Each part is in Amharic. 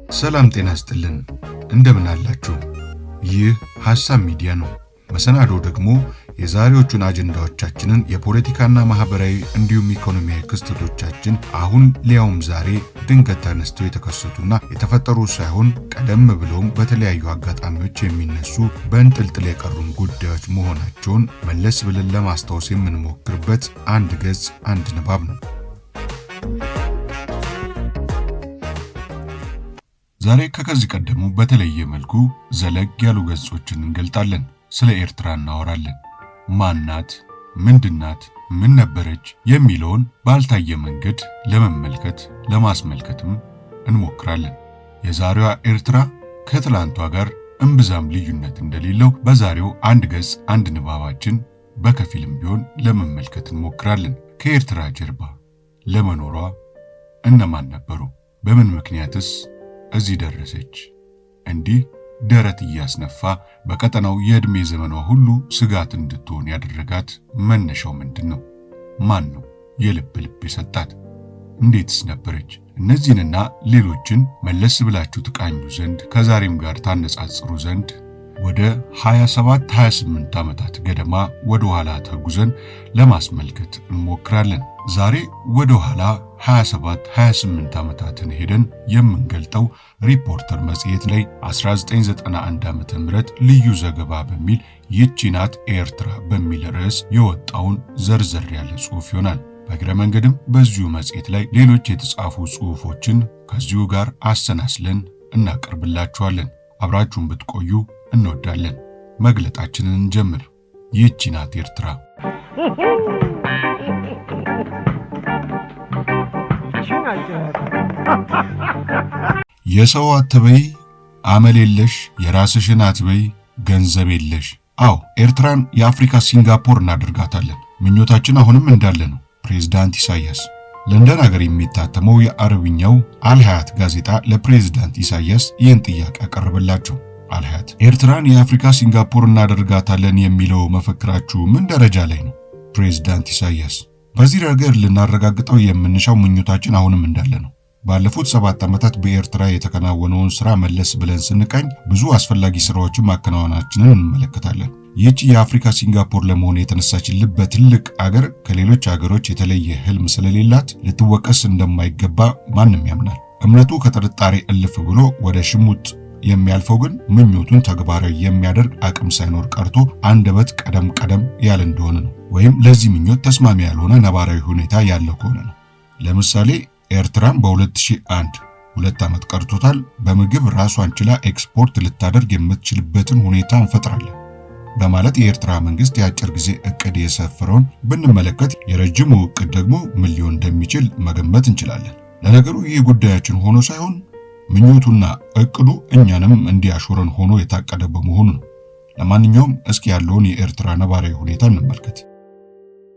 ሰላም ጤና ይስጥልን እንደምን አላችሁ? ይህ ሐሳብ ሚዲያ ነው። መሰናዶ ደግሞ የዛሬዎቹን አጀንዳዎቻችንን የፖለቲካና ማህበራዊ እንዲሁም ኢኮኖሚያዊ ክስተቶቻችን አሁን ሊያውም ዛሬ ድንገት ተነስተው የተከሰቱና የተፈጠሩ ሳይሆን ቀደም ብለውም በተለያዩ አጋጣሚዎች የሚነሱ በእንጥልጥል የቀሩን ጉዳዮች መሆናቸውን መለስ ብለን ለማስታወስ የምንሞክርበት አንድ ገጽ አንድ ንባብ ነው። ዛሬ ከዚህ ቀደሙ በተለየ መልኩ ዘለግ ያሉ ገጾችን እንገልጣለን። ስለ ኤርትራ እናወራለን። ማናት? ምንድናት? ምን ነበረች? የሚለውን ባልታየ መንገድ ለመመልከት ለማስመልከትም እንሞክራለን። የዛሬዋ ኤርትራ ከትላንቷ ጋር እምብዛም ልዩነት እንደሌለው በዛሬው አንድ ገጽ አንድ ንባባችን በከፊልም ቢሆን ለመመልከት እንሞክራለን። ከኤርትራ ጀርባ ለመኖሯ እነማን ነበሩ? በምን ምክንያትስ እዚህ ደረሰች? እንዲህ ደረት እያስነፋ በቀጠናው የዕድሜ ዘመኗ ሁሉ ስጋት እንድትሆን ያደረጋት መነሻው ምንድነው? ማን ነው የልብ የሰጣት? እንዴትስ ነበረች? እነዚህንና ሌሎችን መለስ ብላችሁ ትቃኙ ዘንድ ከዛሬም ጋር ታነጻጽሩ ዘንድ ወደ 27-28 ዓመታት ገደማ ወደ ኋላ ተጉዘን ለማስመልከት እንሞክራለን። ዛሬ ወደ ኋላ 27-28 ዓመታትን ሄደን የምንገልጠው ሪፖርተር መጽሔት ላይ 1991 ዓመተ ምህረት ልዩ ዘገባ በሚል ይህች ናት ኤርትራ በሚል ርዕስ የወጣውን ዘርዘር ያለ ጽሑፍ ይሆናል። በእግረ መንገድም በዚሁ መጽሔት ላይ ሌሎች የተጻፉ ጽሑፎችን ከዚሁ ጋር አሰናስለን እናቀርብላችኋለን። አብራችሁን ብትቆዩ እንወዳለን። መግለጣችንን እንጀምር። ይህች ናት ኤርትራ። የሰው አትበይ፣ አመል የለሽ፣ የራስሽን አትበይ፣ ገንዘብ የለሽ። አዎ ኤርትራን የአፍሪካ ሲንጋፖር እናደርጋታለን። ምኞታችን አሁንም እንዳለ ነው። ፕሬዝዳንት ኢሳያስ። ለንደን ሀገር የሚታተመው የአረብኛው አልሃያት ጋዜጣ ለፕሬዝዳንት ኢሳያስ ይህን ጥያቄ አቀረበላቸው። አልሃያት ኤርትራን የአፍሪካ ሲንጋፖር እናደርጋታለን የሚለው መፈክራችሁ ምን ደረጃ ላይ ነው? ፕሬዝዳንት ኢሳያስ በዚህ ረገድ ልናረጋግጠው የምንሻው ምኞታችን አሁንም እንዳለ ነው። ባለፉት 7 ዓመታት በኤርትራ የተከናወነውን ስራ መለስ ብለን ስንቃኝ ብዙ አስፈላጊ ስራዎችን ማከናወናችንን እንመለከታለን። ይህች የአፍሪካ ሲንጋፖር ለመሆን የተነሳችልን በትልቅ አገር ከሌሎች አገሮች የተለየ ህልም ስለሌላት ልትወቀስ እንደማይገባ ማንም ያምናል። እምነቱ ከጥርጣሬ እልፍ ብሎ ወደ ሽሙጥ የሚያልፈው ግን ምኞቱን ተግባራዊ የሚያደርግ አቅም ሳይኖር ቀርቶ አንደበት ቀደም ያለ እንደሆነ ነው። ወይም ለዚህ ምኞት ተስማሚ ያልሆነ ነባራዊ ሁኔታ ያለው ከሆነ ነው። ለምሳሌ ኤርትራም በ2001 2 ዓመት ቀርቶታል በምግብ ራሷን ችላ ኤክስፖርት ልታደርግ የምትችልበትን ሁኔታ እንፈጥራለን በማለት የኤርትራ መንግስት የአጭር ጊዜ እቅድ የሰፈረውን ብንመለከት የረጅሙ እቅድ ደግሞ ምን ሊሆን እንደሚችል መገመት እንችላለን። ለነገሩ ይህ ጉዳያችን ሆኖ ሳይሆን ምኞቱና እቅዱ እኛንም እንዲያሾረን ሆኖ የታቀደ በመሆኑ ነው። ለማንኛውም እስኪ ያለውን የኤርትራ ነባራዊ ሁኔታ እንመልከት።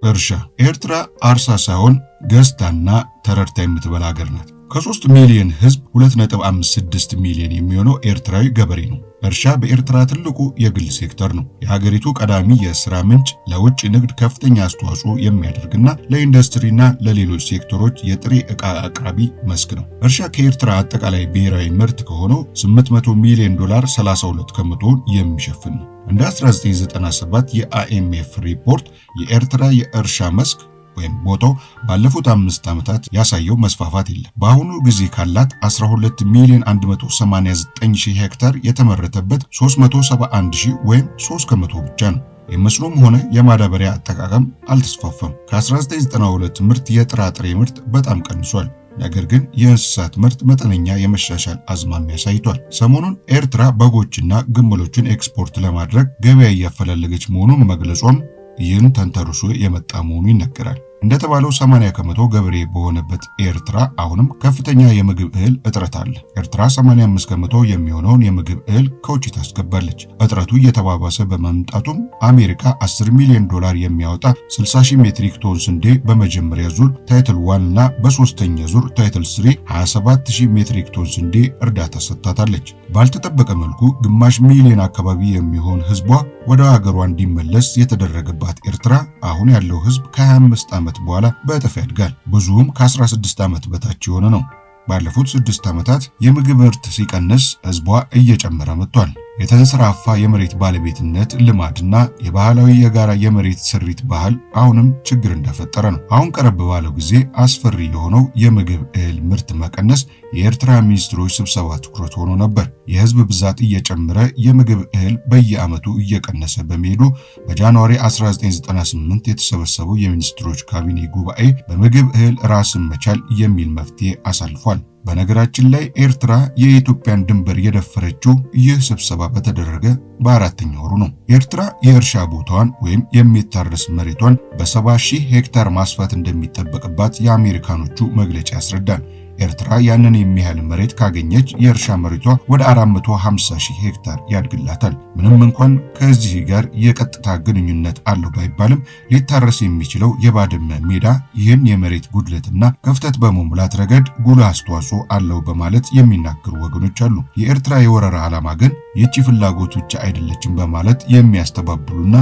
እርሻ። ኤርትራ አርሳ ሳይሆን ገዝታና ተረድታ የምትበላ ሀገር ናት። ከ3 ሚሊዮን ህዝብ 2.56 ሚሊዮን የሚሆነው ኤርትራዊ ገበሬ ነው። እርሻ በኤርትራ ትልቁ የግል ሴክተር ነው። የሀገሪቱ ቀዳሚ የሥራ ምንጭ፣ ለውጭ ንግድ ከፍተኛ አስተዋጽኦ የሚያደርግና ለኢንዱስትሪና ለሌሎች ሴክተሮች የጥሬ ዕቃ አቅራቢ መስክ ነው። እርሻ ከኤርትራ አጠቃላይ ብሔራዊ ምርት ከሆነው $800 ሚሊዮን 32 ከመቶውን የሚሸፍን ነው። እንደ 1997 የአይኤምኤፍ ሪፖርት የኤርትራ የእርሻ መስክ ወይም ቦታው ባለፉት 5 ዓመታት ያሳየው መስፋፋት የለም። በአሁኑ ጊዜ ካላት 12 ሚሊዮን 189 ሺህ ሄክታር የተመረተበት 371 ሺህ ወይም 3 ከመቶ ብቻ ነው። የመስኖም ሆነ የማዳበሪያ አጠቃቀም አልተስፋፋም። ከ1992 ምርት የጥራጥሬ ምርት በጣም ቀንሷል። ነገር ግን የእንስሳት ምርት መጠነኛ የመሻሻል አዝማሚያ ያሳይቷል። ሰሞኑን ኤርትራ በጎችና ግመሎችን ኤክስፖርት ለማድረግ ገበያ እያፈላለገች መሆኑን መግለጿም ይህን ተንተርሶ የመጣ መሆኑ ይነገራል። እንደተባለው 80 ከመቶ ገበሬ በሆነበት ኤርትራ አሁንም ከፍተኛ የምግብ እህል እጥረት አለ። ኤርትራ 85 ከመቶ የሚሆነውን የምግብ እህል ከውጭ ታስገባለች። እጥረቱ እየተባባሰ በመምጣቱም አሜሪካ $10 ሚሊዮን የሚያወጣ 60 ሺህ ሜትሪክ ቶን ስንዴ በመጀመሪያ ዙር ታይትል 1 እና በሶስተኛ ዙር ታይትል 3 27 ሺህ ሜትሪክ ቶን ስንዴ እርዳታ ሰጥታታለች። ባልተጠበቀ መልኩ ግማሽ ሚሊዮን አካባቢ የሚሆን ህዝቧ ወደ ሀገሯ እንዲመለስ የተደረገባት ኤርትራ አሁን ያለው ህዝብ ከ25 ዓመት በኋላ በእጥፍ ያድጋል። ብዙም ከ16 ዓመት በታች የሆነ ነው። ባለፉት 6 ዓመታት የምግብ ምርት ሲቀንስ ህዝቧ እየጨመረ መጥቷል። የተንሰራፋ የመሬት ባለቤትነት ልማድና የባህላዊ የጋራ የመሬት ስሪት ባህል አሁንም ችግር እንደፈጠረ ነው። አሁን ቀረብ ባለው ጊዜ አስፈሪ የሆነው የምግብ እህል ምርት መቀነስ የኤርትራ ሚኒስትሮች ስብሰባ ትኩረት ሆኖ ነበር። የህዝብ ብዛት እየጨመረ የምግብ እህል በየዓመቱ እየቀነሰ በመሄዱ በጃንዋሪ 1998 የተሰበሰበው የሚኒስትሮች ካቢኔ ጉባኤ በምግብ እህል ራስን መቻል የሚል መፍትሄ አሳልፏል። በነገራችን ላይ ኤርትራ የኢትዮጵያን ድንበር የደፈረችው ይህ ስብሰባ በተደረገ በ4ኛ ወሩ ነው። ኤርትራ የእርሻ ቦታዋን ወይም የሚታረስ መሬቷን በ70,000 ሄክታር ማስፋት እንደሚጠበቅባት የአሜሪካኖቹ መግለጫ ያስረዳል። ኤርትራ ያንን የሚያህል መሬት ካገኘች የእርሻ መሬቷ ወደ 450,000 ሄክታር ያድግላታል። ምንም እንኳን ከዚህ ጋር የቀጥታ ግንኙነት አለው ባይባልም ሊታረስ የሚችለው የባድመ ሜዳ ይህን የመሬት ጉድለትና ክፍተት በመሙላት ረገድ ጉልህ አስተዋጽኦ አለው በማለት የሚናገሩ ወገኖች አሉ። የኤርትራ የወረራ ዓላማ ግን ይህች ፍላጎት ብቻ አይደለችም በማለት የሚያስተባብሉና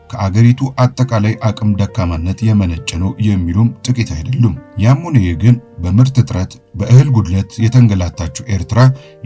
ከአገሪቱ አጠቃላይ አቅም ደካማነት የመነጨ ነው የሚሉም ጥቂት አይደሉም። ያም ሆነ ይህ ግን በምርት እጥረት በእህል ጉድለት የተንገላታችው ኤርትራ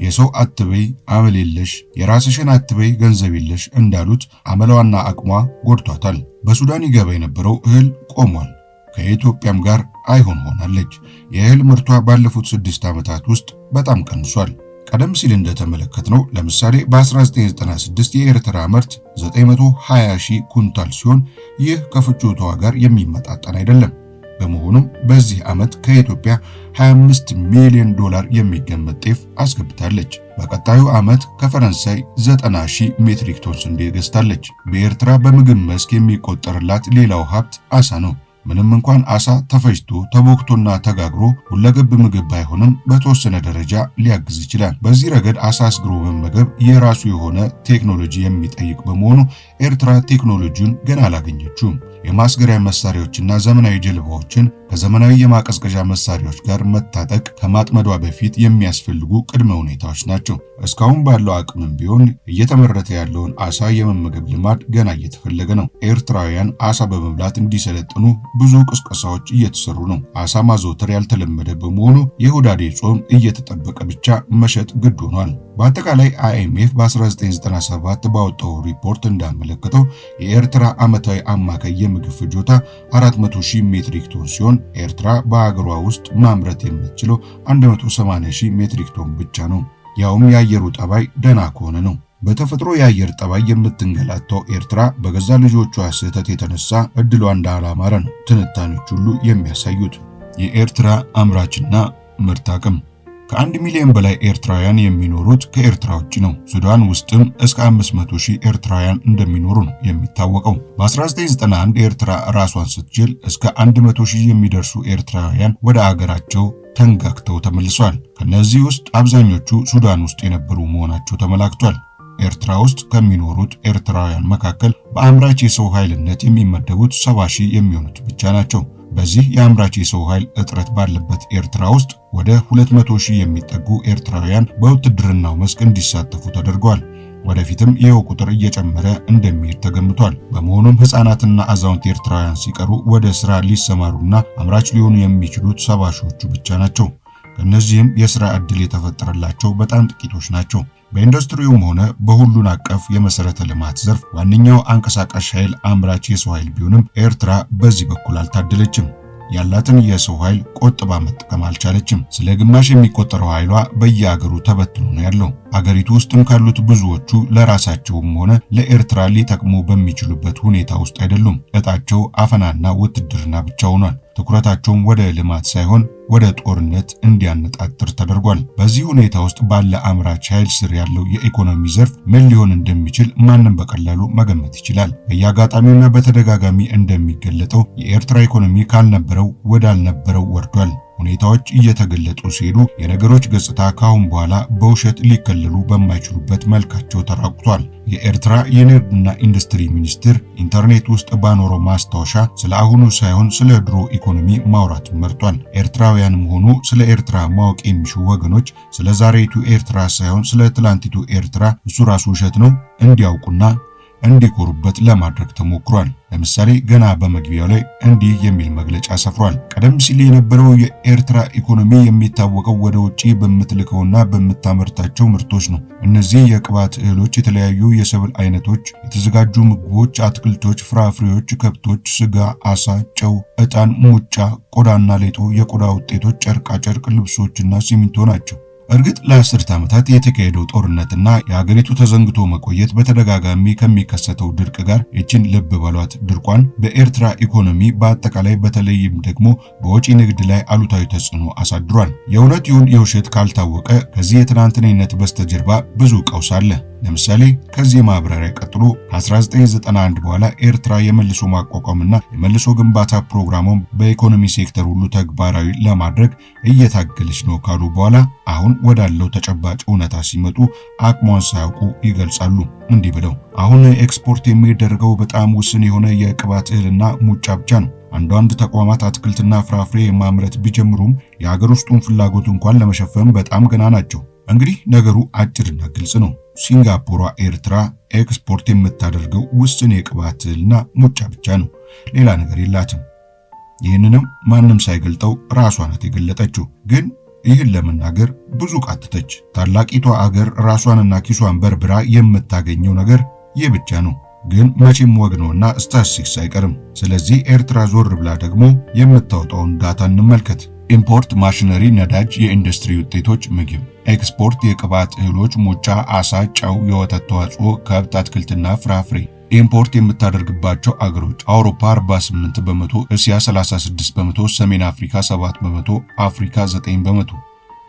የሰው አትበይ አመል የለሽ የራስሽን አትበይ ገንዘብ የለሽ እንዳሉት አመሏና አቅሟ ጎድቷታል። በሱዳን ይገባ የነበረው እህል ቆሟል። ከኢትዮጵያም ጋር አይሆን ሆናለች። የእህል ምርቷ ባለፉት 6 ዓመታት ውስጥ በጣም ቀንሷል። ቀደም ሲል እንደተመለከትነው ለምሳሌ በ1996 የኤርትራ ምርት 920,000 ኩንታል ሲሆን ይህ ከፍጆታዋ ጋር የሚመጣጠን አይደለም። በመሆኑም በዚህ ዓመት ከኢትዮጵያ $25 ሚሊዮን የሚገመት ጤፍ አስገብታለች። በቀጣዩ ዓመት ከፈረንሳይ 90,000 ሜትሪክ ቶን ስንዴ ገዝታለች። በኤርትራ በምግብ መስክ የሚቆጠርላት ሌላው ሀብት አሳ ነው። ምንም እንኳን አሳ ተፈጭቶ ተቦክቶና ተጋግሮ ሁለገብ ምግብ ባይሆንም በተወሰነ ደረጃ ሊያግዝ ይችላል። በዚህ ረገድ አሳ አስግሮ መመገብ የራሱ የሆነ ቴክኖሎጂ የሚጠይቅ በመሆኑ ኤርትራ ቴክኖሎጂውን ገና አላገኘችውም። የማስገሪያ መሳሪያዎችና ዘመናዊ ጀልባዎችን ከዘመናዊ የማቀዝቀዣ መሳሪያዎች ጋር መታጠቅ ከማጥመዷ በፊት የሚያስፈልጉ ቅድመ ሁኔታዎች ናቸው። እስካሁን ባለው አቅምም ቢሆን እየተመረተ ያለውን አሳ የመመገብ ልማድ ገና እየተፈለገ ነው። ኤርትራውያን አሳ በመብላት እንዲሰለጥኑ ብዙ ቅስቀሳዎች እየተሰሩ ነው። አሳ ማዘውተር ያልተለመደ በመሆኑ የሁዳዴ ጾም እየተጠበቀ ብቻ መሸጥ ግድ ሆኗል። በአጠቃላይ IMF በ1997 ባወጣው ሪፖርት እንዳመለከተው የኤርትራ ዓመታዊ አማካይ የምግብ ፍጆታ 400,000 ሜትሪክ ቶን ሲሆን ኤርትራ በሀገሯ ውስጥ ማምረት የምትችለው 180,000 ሜትሪክ ቶን ብቻ ነው። ያውም የአየሩ ጠባይ ደህና ከሆነ ነው። በተፈጥሮ የአየር ጠባይ የምትንገላታው ኤርትራ በገዛ ልጆቿ ስህተት የተነሳ እድሏ እንዳላማረ ነው ትንታኔዎች ሁሉ የሚያሳዩት። የኤርትራ አምራችና ምርት አቅም ከ1 ሚሊዮን በላይ ኤርትራውያን የሚኖሩት ከኤርትራ ውጭ ነው። ሱዳን ውስጥም እስከ 500,000 ኤርትራውያን እንደሚኖሩ ነው የሚታወቀው። በ1991 ኤርትራ ራሷን ስትችል እስከ 100,000 የሚደርሱ ኤርትራውያን ወደ አገራቸው ተንጋግተው ተመልሰዋል። ከነዚህ ውስጥ አብዛኞቹ ሱዳን ውስጥ የነበሩ መሆናቸው ተመላክቷል። ኤርትራ ውስጥ ከሚኖሩት ኤርትራውያን መካከል በአምራች የሰው ኃይልነት የሚመደቡት 70,000 የሚሆኑት ብቻ ናቸው። በዚህ የአምራች የሰው ኃይል እጥረት ባለበት ኤርትራ ውስጥ ወደ 200,000 የሚጠጉ ኤርትራውያን በውትድርናው መስክ እንዲሳተፉ ተደርገዋል። ወደፊትም ይኸው ቁጥር እየጨመረ እንደሚሄድ ተገምቷል። በመሆኑም ሕፃናትና አዛውንት ኤርትራውያን ሲቀሩ ወደ ስራ ሊሰማሩና አምራች ሊሆኑ የሚችሉት 70,000ዎቹ ብቻ ናቸው። ከነዚህም የሥራ ዕድል የተፈጠረላቸው በጣም ጥቂቶች ናቸው። በኢንዱስትሪውም ሆነ በሁሉን አቀፍ የመሰረተ ልማት ዘርፍ ዋነኛው አንቀሳቃሽ ኃይል አምራች የሰው ኃይል ቢሆንም ኤርትራ በዚህ በኩል አልታደለችም። ያላትን የሰው ኃይል ቆጥባ መጠቀም አልቻለችም። ስለ ግማሽ የሚቆጠረው ኃይሏ በየአገሩ ተበትኖ ነው ያለው። አገሪቱ ውስጥም ካሉት ብዙዎቹ ለራሳቸውም ሆነ ለኤርትራ ሊጠቅሙ በሚችሉበት ሁኔታ ውስጥ አይደሉም። እጣቸው አፈናና ውትድርና ብቻ ሆኗል። ትኩረታቸውም ወደ ልማት ሳይሆን ወደ ጦርነት እንዲያነጣጥር ተደርጓል። በዚህ ሁኔታ ውስጥ ባለ አምራች ኃይል ስር ያለው የኢኮኖሚ ዘርፍ ምን ሊሆን እንደሚችል ማንም በቀላሉ መገመት ይችላል። በየአጋጣሚውና በተደጋጋሚ እንደሚገለጠው የኤርትራ ኢኮኖሚ ካልነበረው ወዳልነበረው ወርዷል። ሁኔታዎች እየተገለጡ ሲሄዱ የነገሮች ገጽታ ካሁን በኋላ በውሸት ሊከለሉ በማይችሉበት መልካቸው ተራቁቷል። የኤርትራ የንግድና ኢንዱስትሪ ሚኒስትር ኢንተርኔት ውስጥ ባኖረው ማስታወሻ ስለ አሁኑ ሳይሆን ስለ ድሮ ኢኮኖሚ ማውራት መርጧል። ኤርትራውያንም ሆኑ ስለ ኤርትራ ማወቅ የሚሹ ወገኖች ስለ ዛሬቱ ኤርትራ ሳይሆን ስለ ትላንቲቱ ኤርትራ እሱ ራሱ ውሸት ነው እንዲያውቁና እንዲኮሩበት ለማድረግ ተሞክሯል። ለምሳሌ ገና በመግቢያው ላይ እንዲህ የሚል መግለጫ ሰፍሯል። ቀደም ሲል የነበረው የኤርትራ ኢኮኖሚ የሚታወቀው ወደ ውጪ በምትልከውና በምታመርታቸው ምርቶች ነው። እነዚህ የቅባት እህሎች፣ የተለያዩ የሰብል አይነቶች፣ የተዘጋጁ ምግቦች፣ አትክልቶች፣ ፍራፍሬዎች፣ ከብቶች፣ ስጋ፣ አሳ፣ ጨው፣ ዕጣን፣ ሙጫ፣ ቆዳና ሌጦ፣ የቆዳ ውጤቶች፣ ጨርቃ ጨርቅ፣ ልብሶችና ሲሚንቶ ናቸው። እርግጥ ለአስርት ዓመታት የተካሄደው ጦርነትና የሀገሪቱ ተዘንግቶ መቆየት በተደጋጋሚ ከሚከሰተው ድርቅ ጋር ይችን ልብ በሏት ድርቋን በኤርትራ ኢኮኖሚ በአጠቃላይ በተለይም ደግሞ በወጪ ንግድ ላይ አሉታዊ ተጽዕኖ አሳድሯል። የእውነት ይሁን የውሸት ካልታወቀ ከዚህ የትናንትናነት በስተጀርባ ብዙ ቀውስ አለ። ለምሳሌ ከዚህ ማብራሪያ ቀጥሎ ከ1991 በኋላ ኤርትራ የመልሶ ማቋቋምና የመልሶ ግንባታ ፕሮግራሙን በኢኮኖሚ ሴክተር ሁሉ ተግባራዊ ለማድረግ እየታገለች ነው ካሉ በኋላ አሁን ወዳለው ተጨባጭ እውነታ ሲመጡ አቅሟን ሳያውቁ ይገልጻሉ። እንዲህ ብለው አሁን ኤክስፖርት የሚደረገው በጣም ውስን የሆነ የቅባት እህልና ሙጫ ብቻ ነው። አንዳንድ ተቋማት አትክልትና ፍራፍሬ ማምረት ቢጀምሩም የሀገር ውስጡን ፍላጎት እንኳን ለመሸፈን በጣም ገና ናቸው። እንግዲህ ነገሩ አጭርና ግልጽ ነው። ሲንጋፖሯ ኤርትራ ኤክስፖርት የምታደርገው ውስን የቅባት እህልና ሙጫ ብቻ ነው። ሌላ ነገር የላትም። ይህንንም ማንም ሳይገልጠው ራሷ ናት የገለጠችው። ግን ይህን ለመናገር ብዙ ቃተተች። ታላቂቷ አገር ራሷንና ኪሷን በርብራ የምታገኘው ነገር ይህ ብቻ ነው። ግን መቼም ወግ ነውና ስታትስቲክስ አይቀርም። ስለዚህ ኤርትራ ዞር ብላ ደግሞ የምታወጣውን ዳታ እንመልከት። ኢምፖርት ማሽነሪ፣ ነዳጅ፣ የኢንዱስትሪ ውጤቶች፣ ምግብ። ኤክስፖርት የቅባት እህሎች፣ ሙጫ፣ አሳ፣ ጨው፣ የወተት ተዋጽኦ፣ ከብት፣ አትክልትና ፍራፍሬ። ኢምፖርት የምታደርግባቸው አገሮች አውሮፓ 48 በመቶ፣ እስያ 36 በመቶ፣ ሰሜን አፍሪካ 7 በመቶ፣ አፍሪካ 9 በመቶ።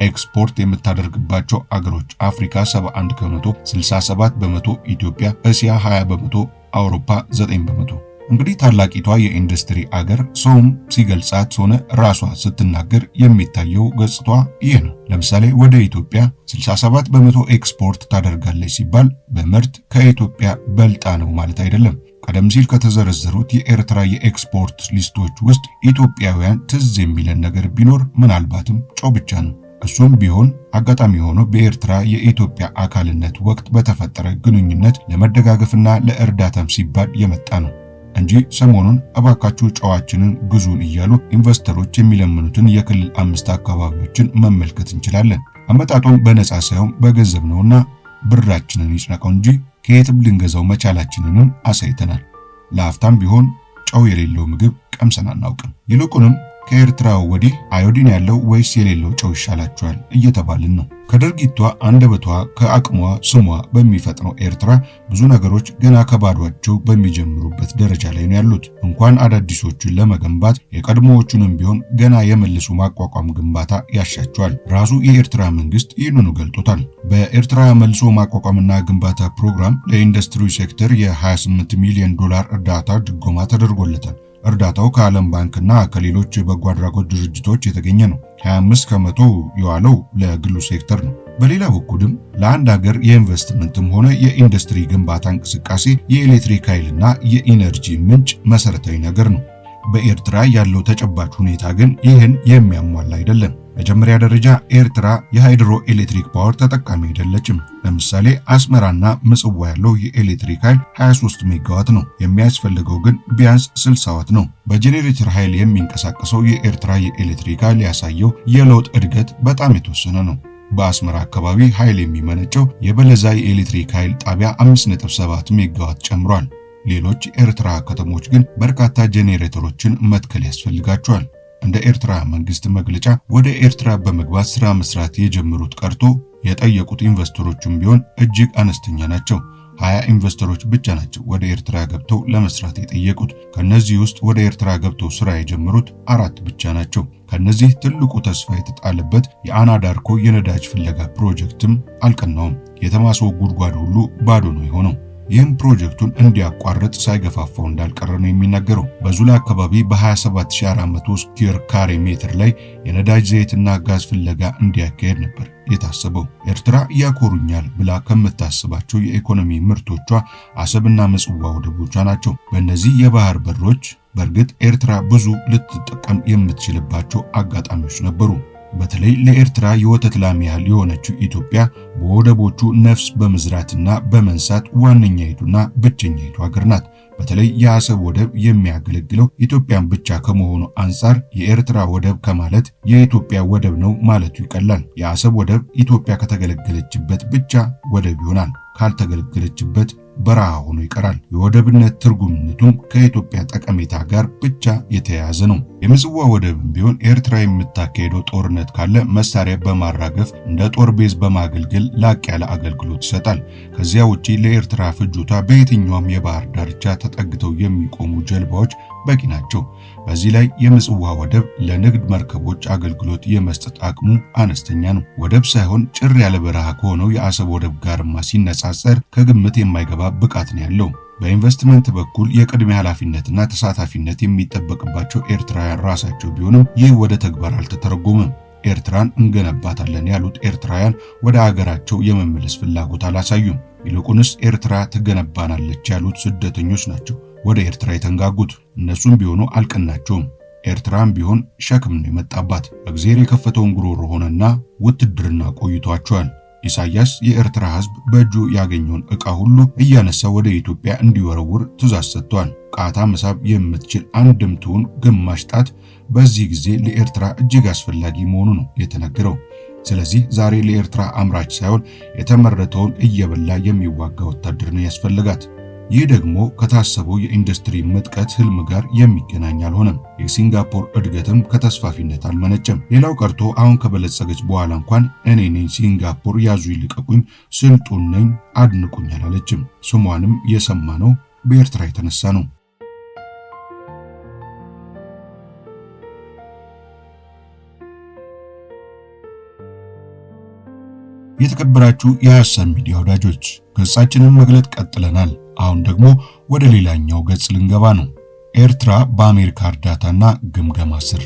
ኤክስፖርት የምታደርግባቸው አገሮች አፍሪካ 71 በመቶ፣ 67 በመቶ፣ ኢትዮጵያ፣ እስያ 20 በመቶ፣ አውሮፓ 9 በመቶ። እንግዲህ ታላቂቷ የኢንዱስትሪ አገር ሰውም ሲገልጻት ሆነ ራሷ ስትናገር የሚታየው ገጽቷ ይህ ነው። ለምሳሌ ወደ ኢትዮጵያ 67 በመቶ ኤክስፖርት ታደርጋለች ሲባል በምርት ከኢትዮጵያ በልጣ ነው ማለት አይደለም። ቀደም ሲል ከተዘረዘሩት የኤርትራ የኤክስፖርት ሊስቶች ውስጥ ኢትዮጵያውያን ትዝ የሚለን ነገር ቢኖር ምናልባትም ጨው ብቻ ነው። እሱም ቢሆን አጋጣሚ ሆኖ በኤርትራ የኢትዮጵያ አካልነት ወቅት በተፈጠረ ግንኙነት ለመደጋገፍና ለእርዳታም ሲባል የመጣ ነው እንጂ ሰሞኑን እባካችሁ ጨዋችንን ግዙን እያሉ ኢንቨስተሮች የሚለምኑትን የክልል 5 አካባቢዎችን መመልከት እንችላለን። አመጣጡም በነፃ ሳይሆን በገንዘብ ነውና ብራችንን ይጭነቀው እንጂ ከየትም ልንገዛው መቻላችንንም አሳይተናል። ለአፍታም ቢሆን ጨው የሌለው ምግብ ቀምሰን አናውቅም። ይልቁንም ከኤርትራ ወዲህ አዮዲን ያለው ወይስ የሌለው ጨው ይሻላችኋል እየተባልን ነው። ከድርጊቷ አንደበቷ ከአቅሟ ስሟ በሚፈጥነው ኤርትራ ብዙ ነገሮች ገና ከባዷቸው በሚጀምሩበት ደረጃ ላይ ነው ያሉት። እንኳን አዳዲሶቹን ለመገንባት የቀድሞዎቹንም ቢሆን ገና የመልሶ ማቋቋም ግንባታ ያሻቸዋል። ራሱ የኤርትራ መንግስት ይህንኑ ገልጦታል። በኤርትራ መልሶ ማቋቋምና ግንባታ ፕሮግራም ለኢንዱስትሪ ሴክተር የ28 ሚሊዮን ዶላር እርዳታ ድጎማ ተደርጎለታል። እርዳታው ከዓለም ባንክና ከሌሎች በጎ አድራጎት ድርጅቶች የተገኘ ነው። 25 ከመቶ የዋለው ለግሉ ሴክተር ነው። በሌላ በኩልም ለአንድ ሀገር የኢንቨስትመንትም ሆነ የኢንዱስትሪ ግንባታ እንቅስቃሴ የኤሌክትሪክ ኃይልና የኢነርጂ ምንጭ መሰረታዊ ነገር ነው። በኤርትራ ያለው ተጨባጭ ሁኔታ ግን ይህን የሚያሟላ አይደለም። መጀመሪያ ደረጃ ኤርትራ የሃይድሮ ኤሌክትሪክ ፓወር ተጠቃሚ አይደለችም። ለምሳሌ አስመራና ምጽዋ ያለው የኤሌክትሪክ ኃይል 23 ሜጋዋት ነው። የሚያስፈልገው ግን ቢያንስ 60 ዋት ነው። በጄኔሬተር ኃይል የሚንቀሳቀሰው የኤርትራ የኤሌክትሪክ ኃይል ያሳየው የለውጥ እድገት በጣም የተወሰነ ነው። በአስመራ አካባቢ ኃይል የሚመነጨው የበለዛ የኤሌክትሪክ ኃይል ጣቢያ 5.7 ሜጋዋት ጨምሯል። ሌሎች ኤርትራ ከተሞች ግን በርካታ ጄኔሬተሮችን መትከል ያስፈልጋቸዋል። እንደ ኤርትራ መንግስት መግለጫ ወደ ኤርትራ በመግባት ስራ መስራት የጀመሩት ቀርቶ የጠየቁት ኢንቨስተሮችም ቢሆን እጅግ አነስተኛ ናቸው። 20 ኢንቨስተሮች ብቻ ናቸው ወደ ኤርትራ ገብተው ለመስራት የጠየቁት። ከነዚህ ውስጥ ወደ ኤርትራ ገብተው ስራ የጀመሩት 4 ብቻ ናቸው። ከነዚህ ትልቁ ተስፋ የተጣለበት የአናዳርኮ የነዳጅ ፍለጋ ፕሮጀክትም አልቀናውም። የተማሰው ጉድጓድ ሁሉ ባዶ ነው የሆነው። ይህም ፕሮጀክቱን እንዲያቋርጥ ሳይገፋፋው እንዳልቀረ ነው የሚነገረው። በዙላ አካባቢ በ27400 ስኩዌር ካሬ ሜትር ላይ የነዳጅ ዘይትና ጋዝ ፍለጋ እንዲያካሄድ ነበር የታሰበው። ኤርትራ ያኮሩኛል ብላ ከምታስባቸው የኢኮኖሚ ምርቶቿ አሰብና ምጽዋ ወደቦቿ ናቸው። በእነዚህ የባህር በሮች በእርግጥ ኤርትራ ብዙ ልትጠቀም የምትችልባቸው አጋጣሚዎች ነበሩ። በተለይ ለኤርትራ የወተት ላም ያህል የሆነችው ኢትዮጵያ በወደቦቹ ነፍስ በመዝራትና በመንሳት ዋነኛይቱና ብቸኛይቱ ሀገር ናት። በተለይ የአሰብ ወደብ የሚያገለግለው ኢትዮጵያን ብቻ ከመሆኑ አንጻር የኤርትራ ወደብ ከማለት የኢትዮጵያ ወደብ ነው ማለቱ ይቀላል። የአሰብ ወደብ ኢትዮጵያ ከተገለገለችበት ብቻ ወደብ ይሆናል፣ ካልተገለገለችበት በረሃ ሆኖ ይቀራል። የወደብነት ትርጉምነቱም ከኢትዮጵያ ጠቀሜታ ጋር ብቻ የተያያዘ ነው። የምጽዋ ወደብም ቢሆን ኤርትራ የምታካሄደው ጦርነት ካለ መሳሪያ በማራገፍ እንደ ጦር ቤዝ በማገልገል ላቅ ያለ አገልግሎት ይሰጣል። ከዚያ ውጪ ለኤርትራ ፍጆታ በየትኛውም የባህር ዳርቻ ተጠግተው የሚቆሙ ጀልባዎች በቂ ናቸው። በዚህ ላይ የምጽዋ ወደብ ለንግድ መርከቦች አገልግሎት የመስጠት አቅሙ አነስተኛ ነው። ወደብ ሳይሆን ጭር ያለ በረሃ ከሆነው የአሰብ ወደብ ጋርማ ሲነጻጸር ከግምት የማይገባ ብቃት ነው ያለው። በኢንቨስትመንት በኩል የቅድሚያ ኃላፊነትና ተሳታፊነት የሚጠበቅባቸው ኤርትራውያን ራሳቸው ቢሆንም ይህ ወደ ተግባር አልተተረጎመም። ኤርትራን እንገነባታለን ያሉት ኤርትራውያን ወደ አገራቸው የመመለስ ፍላጎት አላሳዩም። ይልቁንስ ኤርትራ ትገነባናለች ያሉት ስደተኞች ናቸው ወደ ኤርትራ የተንጋጉት። እነሱም ቢሆኑ አልቀናቸውም። ኤርትራም ቢሆን ሸክም ነው የመጣባት። እግዚአብሔር የከፈተውን ጉሮሮ ሆነና ውትድርና ቆይቷቸዋል። ኢሳያስ የኤርትራ ሕዝብ በእጁ ያገኘውን ዕቃ ሁሉ እያነሳ ወደ ኢትዮጵያ እንዲወረውር ትዕዛዝ ሰጥቷል። ቃታ መሳብ የምትችል አንድም ትሁን ግማሽ ጣት በዚህ ጊዜ ለኤርትራ እጅግ አስፈላጊ መሆኑ ነው የተነገረው። ስለዚህ ዛሬ ለኤርትራ አምራች ሳይሆን የተመረተውን እየበላ የሚዋጋ ወታደር ነው ያስፈልጋት። ይህ ደግሞ ከታሰበው የኢንዱስትሪ ምጥቀት ህልም ጋር የሚገናኝ አልሆነም። የሲንጋፖር እድገትም ከተስፋፊነት አልመነጨም። ሌላው ቀርቶ አሁን ከበለጸገች በኋላ እንኳን እኔ ነኝ ሲንጋፖር ያዙ ይልቀቁኝ፣ ስልጡን ነኝ አድንቁኝ አላለችም። ስሟንም የሰማነው በኤርትራ የተነሳ ነው። የተከበራችሁ የሐሳብ ሚዲያ ወዳጆች ገጻችንን መግለጥ ቀጥለናል። አሁን ደግሞ ወደ ሌላኛው ገጽ ልንገባ ነው። ኤርትራ በአሜሪካ እርዳታና ግምገማ ስር።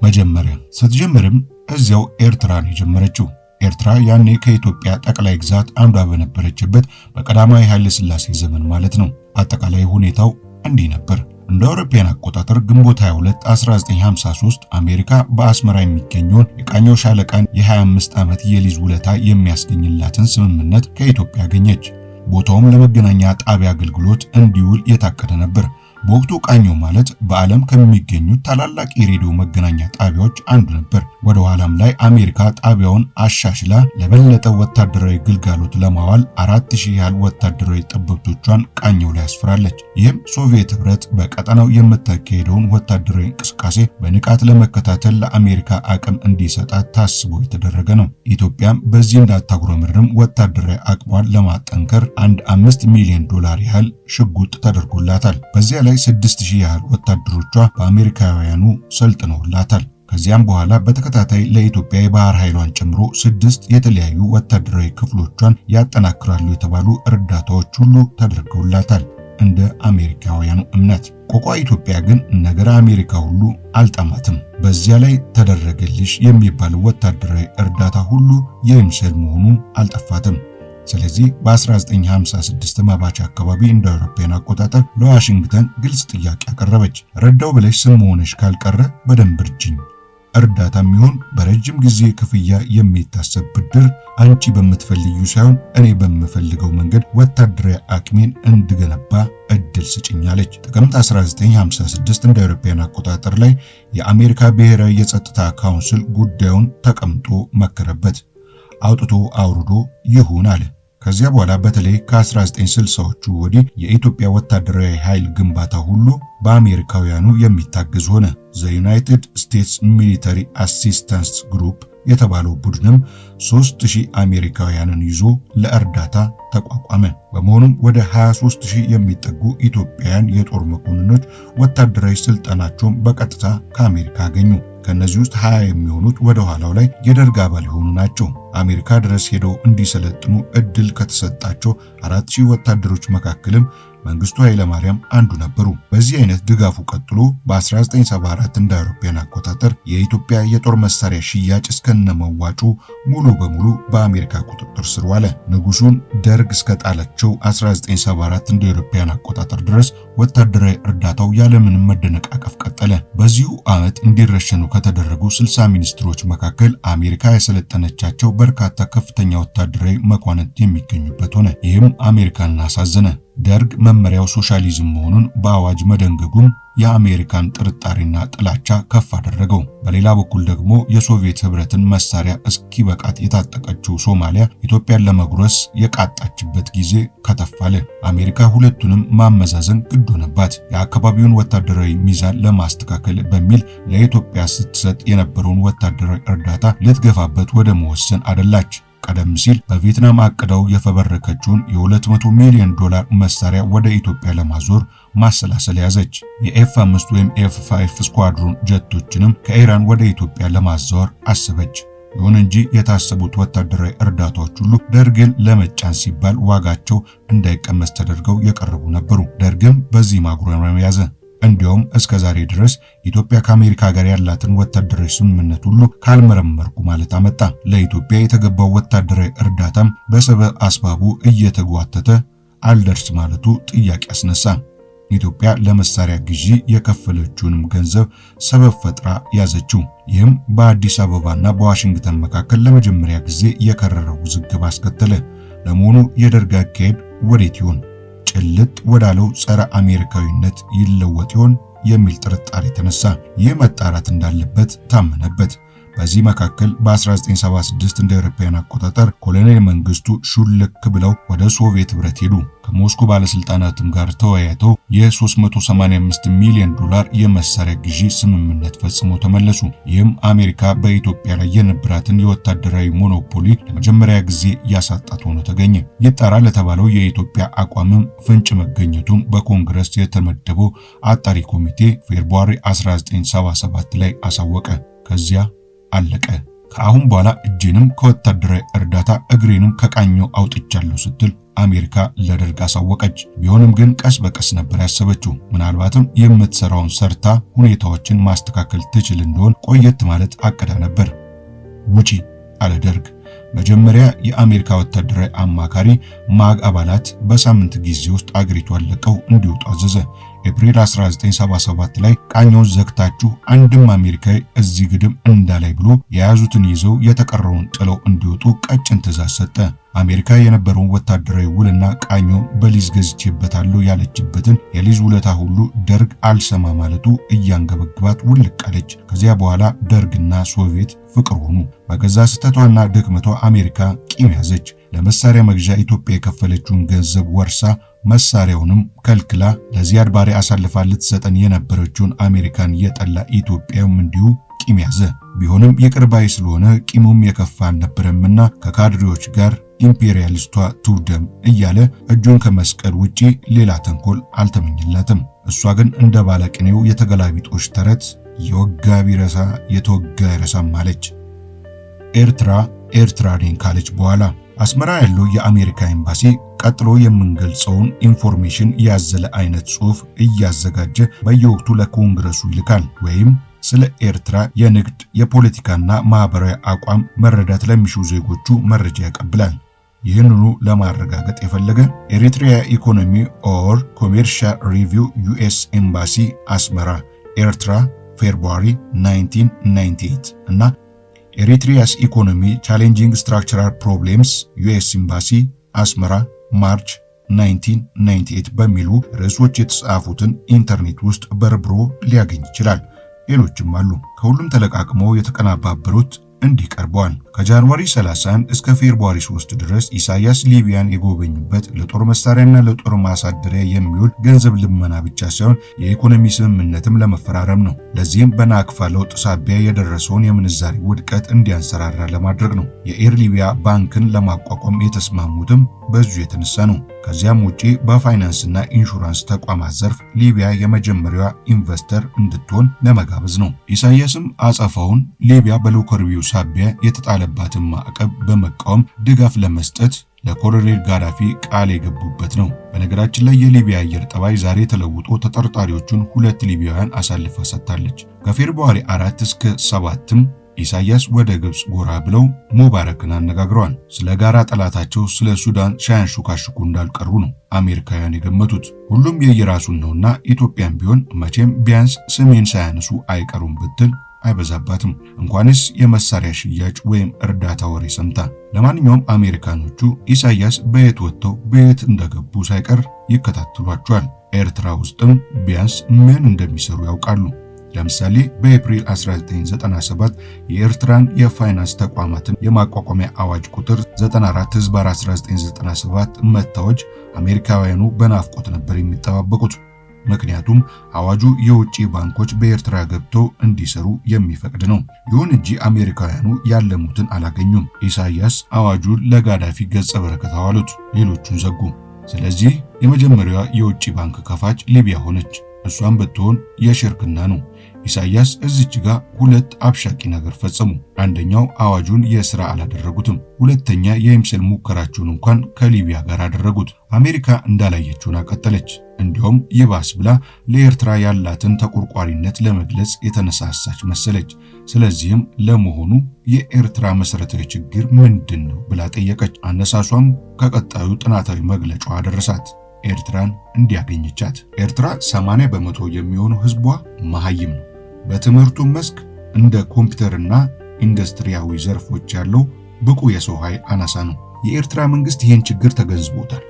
መጀመሪያ ስትጀምርም እዚያው ኤርትራን የጀመረችው። ኤርትራ ያኔ ከኢትዮጵያ ጠቅላይ ግዛት አንዷ በነበረችበት በቀዳማዊ ኃይለ ሥላሴ ዘመን ማለት ነው። አጠቃላይ ሁኔታው እንዲህ ነበር። እንደ አውሮፓውያን አቆጣጠር ግንቦት 22 1953 አሜሪካ በአስመራ የሚገኘውን የቃኘው ሻለቃን የ25 ዓመት የሊዝ ውለታ የሚያስገኝላትን ስምምነት ከኢትዮጵያ አገኘች። ቦታውም ለመገናኛ ጣቢያ አገልግሎት እንዲውል የታቀደ ነበር። በወቅቱ ቃኘው ማለት በዓለም ከሚገኙት ታላላቅ የሬዲዮ መገናኛ ጣቢያዎች አንዱ ነበር። ወደ ኋላም ላይ አሜሪካ ጣቢያውን አሻሽላ ለበለጠ ወታደራዊ ግልጋሎት ለማዋል 4000 ያህል ወታደራዊ ጠበብቶቿን ቃኘው ላይ አስፈራለች። ይህም ሶቪየት ህብረት በቀጠናው የምታካሄደውን ወታደራዊ እንቅስቃሴ በንቃት ለመከታተል ለአሜሪካ አቅም እንዲሰጣት ታስቦ የተደረገ ነው። ኢትዮጵያም በዚህ እንዳታጉረመርም ወታደራዊ አቅሟን ለማጠንከር $5 ሚሊዮን ያህል ሽጉጥ ተደርጎላታል። በዚያ ላይ 6000 ያህል ወታደሮቿ በአሜሪካውያኑ ሰልጥነውላታል። ከዚያም በኋላ በተከታታይ ለኢትዮጵያ የባህር ኃይሏን ጨምሮ 6 የተለያዩ ወታደራዊ ክፍሎቿን ያጠናክራሉ የተባሉ እርዳታዎች ሁሉ ተደርገውላታል። እንደ አሜሪካውያኑ እምነት ቆቋ ኢትዮጵያ ግን ነገር አሜሪካ ሁሉ አልጠማትም። በዚያ ላይ ተደረገልሽ የሚባል ወታደራዊ እርዳታ ሁሉ የምስል መሆኑ አልጠፋትም። ስለዚህ በ1956 መባቻ አካባቢ እንደ አውሮፓውያን አቆጣጠር ለዋሽንግተን ግልጽ ጥያቄ አቀረበች። ረዳው ብለሽ ስም ሆነሽ ካልቀረ በደንብ እርጅኝ። እርዳታም ይሁን በረጅም ጊዜ ክፍያ የሚታሰብ ብድር አንቺ በምትፈልጊው ሳይሆን እኔ በምፈልገው መንገድ ወታደራዊ አቅሜን እንድገነባ እድል ስጭኛለች። ጥቅምት 1956 እንደ አውሮፓውያን አቆጣጠር ላይ የአሜሪካ ብሔራዊ የጸጥታ ካውንስል ጉዳዩን ተቀምጦ መከረበት። አውጥቶ አውርዶ ይሁን አለ። ከዚያ በኋላ በተለይ ከ1960ዎቹ ወዲህ የኢትዮጵያ ወታደራዊ ኃይል ግንባታ ሁሉ በአሜሪካውያኑ የሚታገዝ ሆነ። ዘ ዩናይትድ ስቴትስ ሚሊተሪ አሲስታንስ ግሩፕ የተባለው ቡድንም 3000 አሜሪካውያንን ይዞ ለእርዳታ ተቋቋመ። በመሆኑም ወደ 23000 የሚጠጉ ኢትዮጵያውያን የጦር መኮንኖች ወታደራዊ ስልጠናቸውን በቀጥታ ከአሜሪካ አገኙ። ከነዚህ ውስጥ 20 የሚሆኑት ወደ ኋላው ላይ የደርግ አባል የሆኑ ናቸው። አሜሪካ ድረስ ሄደው እንዲሰለጥኑ እድል ከተሰጣቸው 4000 ወታደሮች መካከልም መንግስቱ ኃይለማርያም አንዱ ነበሩ። በዚህ አይነት ድጋፉ ቀጥሎ በ1974 እንደ አውሮፓውያን አቆጣጠር የኢትዮጵያ የጦር መሳሪያ ሽያጭ እስከነመዋጩ ሙሉ በሙሉ በአሜሪካ ቁጥጥር ስር ዋለ። ንጉሱን ደርግ እስከጣላቸው 1974 እንደ አውሮፓውያን አቆጣጠር ድረስ ወታደራዊ እርዳታው ያለምንም መደነቃቀፍ ቀጠለ። በዚሁ ዓመት እንዲረሸኑ ከተደረጉ 60 ሚኒስትሮች መካከል አሜሪካ ያሰለጠነቻቸው በርካታ ከፍተኛ ወታደራዊ መኳንንት የሚገኙበት ሆነ። ይህም አሜሪካን አሳዘነ። ደርግ መመሪያው ሶሻሊዝም መሆኑን በአዋጅ መደንገጉም የአሜሪካን ጥርጣሬና ጥላቻ ከፍ አደረገው። በሌላ በኩል ደግሞ የሶቪየት ህብረትን መሳሪያ እስኪበቃት የታጠቀችው ሶማሊያ ኢትዮጵያን ለመጉረስ የቃጣችበት ጊዜ ከተፋለ። አሜሪካ ሁለቱንም ማመዛዘን ግድ ሆነባት። የአካባቢውን ወታደራዊ ሚዛን ለማስተካከል በሚል ለኢትዮጵያ ስትሰጥ የነበረውን ወታደራዊ እርዳታ ልትገፋበት ወደ መወሰን አደላች። ቀደም ሲል በቪየትናም አቅደው የፈበረከችውን የ200 ሚሊዮን ዶላር መሳሪያ ወደ ኢትዮጵያ ለማዞር ማሰላሰል ያዘች። የኤፍ5 ወይም ኤፍ5 ስኳድሮን ጀቶችንም ከኢራን ወደ ኢትዮጵያ ለማዛወር አሰበች። ይሁን እንጂ የታሰቡት ወታደራዊ እርዳታዎች ሁሉ ደርግን ለመጫን ሲባል ዋጋቸው እንዳይቀመስ ተደርገው የቀረቡ ነበሩ። ደርግም በዚህ ማጉረምረም ያዘ። እንዲያውም እስከ ዛሬ ድረስ ኢትዮጵያ ከአሜሪካ ጋር ያላትን ወታደራዊ ስምምነት ሁሉ ካልመረመርኩ ማለት አመጣ። ለኢትዮጵያ የተገባው ወታደራዊ እርዳታም በሰበብ አስባቡ እየተጓተተ አልደርስ ማለቱ ጥያቄ አስነሳ። ኢትዮጵያ ለመሳሪያ ግዢ የከፈለችውንም ገንዘብ ሰበብ ፈጥራ ያዘችው። ይህም በአዲስ አበባና በዋሽንግተን መካከል ለመጀመሪያ ጊዜ የከረረ ውዝግብ አስከተለ። ለመሆኑ የደርግ አካሄድ ወዴት ይሆን? ጭልጥ ወዳለው ጸረ አሜሪካዊነት ይለወጥ ይሆን የሚል ጥርጣሬ ተነሳ። ይህ መጣራት እንዳለበት ታመነበት። በዚህ መካከል በ1976 እንደ አውሮፓውያን አቆጣጠር ኮሎኔል መንግስቱ ሹልክ ብለው ወደ ሶቪየት ህብረት ሄዱ። ከሞስኮ ባለስልጣናትም ጋር ተወያይተው የ385 ሚሊዮን ዶላር የመሳሪያ ግዢ ስምምነት ፈጽመው ተመለሱ። ይህም አሜሪካ በኢትዮጵያ ላይ የነበራትን የወታደራዊ ሞኖፖሊ ለመጀመሪያ ጊዜ ያሳጣት ሆኖ ተገኘ። ይጣራ ለተባለው የኢትዮጵያ አቋምም ፍንጭ መገኘቱን በኮንግረስ የተመደበው አጣሪ ኮሚቴ ፌብሩዋሪ 1977 ላይ አሳወቀ። ከዚያ አለቀ። ከአሁን በኋላ እጄንም ከወታደራዊ እርዳታ እግሬንም ከቃኘው አውጥቻለሁ ስትል አሜሪካ ለደርግ አሳወቀች። ቢሆንም ግን ቀስ በቀስ ነበር ያሰበችው። ምናልባትም የምትሰራውን ሰርታ ሁኔታዎችን ማስተካከል ትችል እንደሆን ቆየት ማለት አቅዳ ነበር። ውጪ አለ ደርግ። መጀመሪያ የአሜሪካ ወታደራዊ አማካሪ ማግ አባላት በሳምንት ጊዜ ውስጥ አገሪቷን ለቀው እንዲወጡ አዘዘ። ኤፕሪል 1977 ላይ ቃኘውን ዘግታችሁ አንድም አሜሪካዊ እዚህ ግድም እንዳላይ ብሎ የያዙትን ይዘው የተቀረውን ጥለው እንዲወጡ ቀጭን ትዕዛዝ ሰጠ። አሜሪካ የነበረውን ወታደራዊ ውልና ቃኞ በሊዝ ገዝቼበታለሁ ያለችበትን የሊዝ ውለታ ሁሉ ደርግ አልሰማ ማለቱ እያንገበግባት ውልቅ አለች። ከዚያ በኋላ ደርግና ሶቪየት ፍቅር ሆኑ። በገዛ ስህተቷና ድክመቷ አሜሪካ ቂም ያዘች። ለመሳሪያ መግዣ ኢትዮጵያ የከፈለችውን ገንዘብ ወርሳ መሳሪያውንም ከልክላ ለዚያድ ባሬ አሳልፋ ልትሰጠን የነበረችውን አሜሪካን የጠላ ኢትዮጵያም እንዲሁ ቂም ያዘ። ቢሆንም ይቅር ባይ ስለሆነ ቂሙም የከፋ አልነበረምና ከካድሬዎች ጋር ኢምፔሪያሊስቷ ትውደም እያለ እጁን ከመስቀል ውጪ ሌላ ተንኮል አልተመኘላትም። እሷ ግን እንደ ባለቅኔው የተገላቢጦሽ ተረት የወጋ ቢረሳ የተወጋ አይረሳም አለች። ኤርትራ ነኝ ካለች በኋላ አስመራ ያለው የአሜሪካ ኤምባሲ ቀጥሎ የምንገልጸውን ኢንፎርሜሽን ያዘለ አይነት ጽሑፍ እያዘጋጀ በየወቅቱ ለኮንግረሱ ይልካል ወይም ስለ ኤርትራ የንግድ የፖለቲካና ማህበራዊ አቋም መረዳት ለሚሹ ዜጎቹ መረጃ ያቀብላል። ይህንኑ ለማረጋገጥ የፈለገ ኤሪትሪያ ኢኮኖሚ ኦር ኮሜርሻል ሪቪው ዩኤስ ኤምባሲ አስመራ ኤርትራ ፌብሩዋሪ 1998 እና ኤሪትሪያስ ኢኮኖሚ ቻሌንጂንግ ስትራክቸራል ፕሮብሌምስ ዩኤስ ኤምባሲ አስመራ ማርች 1998 በሚሉ ርዕሶች የተጻፉትን ኢንተርኔት ውስጥ በርብሮ ሊያገኝ ይችላል። ሌሎችም አሉ። ከሁሉም ተለቃቅመው የተቀናባበሩት እንዲህ ቀርበዋል። ከጃንዋሪ 31 እስከ ፌብሩዋሪ 3 ድረስ ኢሳያስ ሊቢያን የጎበኙበት ለጦር መሳሪያና ለጦር ማሳደሪያ የሚውል ገንዘብ ልመና ብቻ ሳይሆን የኢኮኖሚ ስምምነትም ለመፈራረም ነው። ለዚህም በናቅፋ ለውጥ ሳቢያ የደረሰውን የምንዛሪ ውድቀት እንዲያንሰራራ ለማድረግ ነው። የኤር ሊቢያ ባንክን ለማቋቋም የተስማሙትም በዚሁ የተነሳ ነው። ከዚያም ውጪ በፋይናንስና ኢንሹራንስ ተቋማት ዘርፍ ሊቢያ የመጀመሪያዋ ኢንቨስተር እንድትሆን ለመጋበዝ ነው። ኢሳያስም አጸፋውን ሊቢያ በሎከርቢው ሳቢያ የተጣለባትን ማዕቀብ በመቃወም ድጋፍ ለመስጠት ለኮሎኔል ጋዳፊ ቃል የገቡበት ነው። በነገራችን ላይ የሊቢያ አየር ጠባይ ዛሬ ተለውጦ ተጠርጣሪዎቹን 2 ሊቢያውያን አሳልፋ ሰጥታለች። ከፌብሩዋሪ 4 እስከ 7ም ኢሳያስ ወደ ግብጽ ጎራ ብለው ሙባረክን አነጋግረዋል። ስለ ጋራ ጠላታቸው ስለ ሱዳን ሳያንሹካሹኩ እንዳልቀሩ ነው አሜሪካውያን የገመቱት። ሁሉም የየራሱን ነውና ኢትዮጵያም ቢሆን መቼም ቢያንስ ስሜን ሳያነሱ አይቀሩም ብትል አይበዛባትም። እንኳንስ የመሳሪያ ሽያጭ ወይም እርዳታ ወሬ ሰምታ። ለማንኛውም አሜሪካኖቹ ኢሳያስ በየት ወጥተው በየት እንደገቡ ሳይቀር ይከታተሏቸዋል። ኤርትራ ውስጥም ቢያንስ ምን እንደሚሰሩ ያውቃሉ። ለምሳሌ በኤፕሪል 1997 የኤርትራን የፋይናንስ ተቋማትን የማቋቋሚያ አዋጅ ቁጥር 94/1997 መታወጅ አሜሪካውያኑ በናፍቆት ነበር የሚጠባበቁት። ምክንያቱም አዋጁ የውጭ ባንኮች በኤርትራ ገብተው እንዲሰሩ የሚፈቅድ ነው። ይሁን እንጂ አሜሪካውያኑ ያለሙትን አላገኙም። ኢሳያስ አዋጁን ለጋዳፊ ገጸ በረከት አዋሉት፣ ሌሎቹን ዘጉ። ስለዚህ የመጀመሪያዋ የውጭ ባንክ ከፋች ሊቢያ ሆነች። እሷም ብትሆን የሽርክና ነው። ኢሳያስ እዚች ጋር 2 አብሻቂ ነገር ፈጸሙ። አንደኛው አዋጁን የሥራ አላደረጉትም። ሁለተኛ የምስል ሙከራቸውን እንኳን ከሊቢያ ጋር አደረጉት። አሜሪካ እንዳላየችውን አቀጠለች። እንዲሁም ይባስ ብላ ለኤርትራ ያላትን ተቆርቋሪነት ለመግለጽ የተነሳሳች መሰለች። ስለዚህም ለመሆኑ የኤርትራ መሰረታዊ ችግር ምንድነው ብላ ጠየቀች። አነሳሷም ከቀጣዩ ጥናታዊ መግለጫዋ ደረሳት። ኤርትራን እንዲያገኘቻት። ኤርትራ 80 በመቶ የሚሆነው ህዝቧ መሃይም ነው። በትምህርቱ መስክ እንደ ኮምፒውተርና ኢንዱስትሪያዊ ዘርፎች ያለው ብቁ የሰው ኃይል አናሳ ነው። የኤርትራ መንግስት ይህን ችግር ተገንዝቦታል።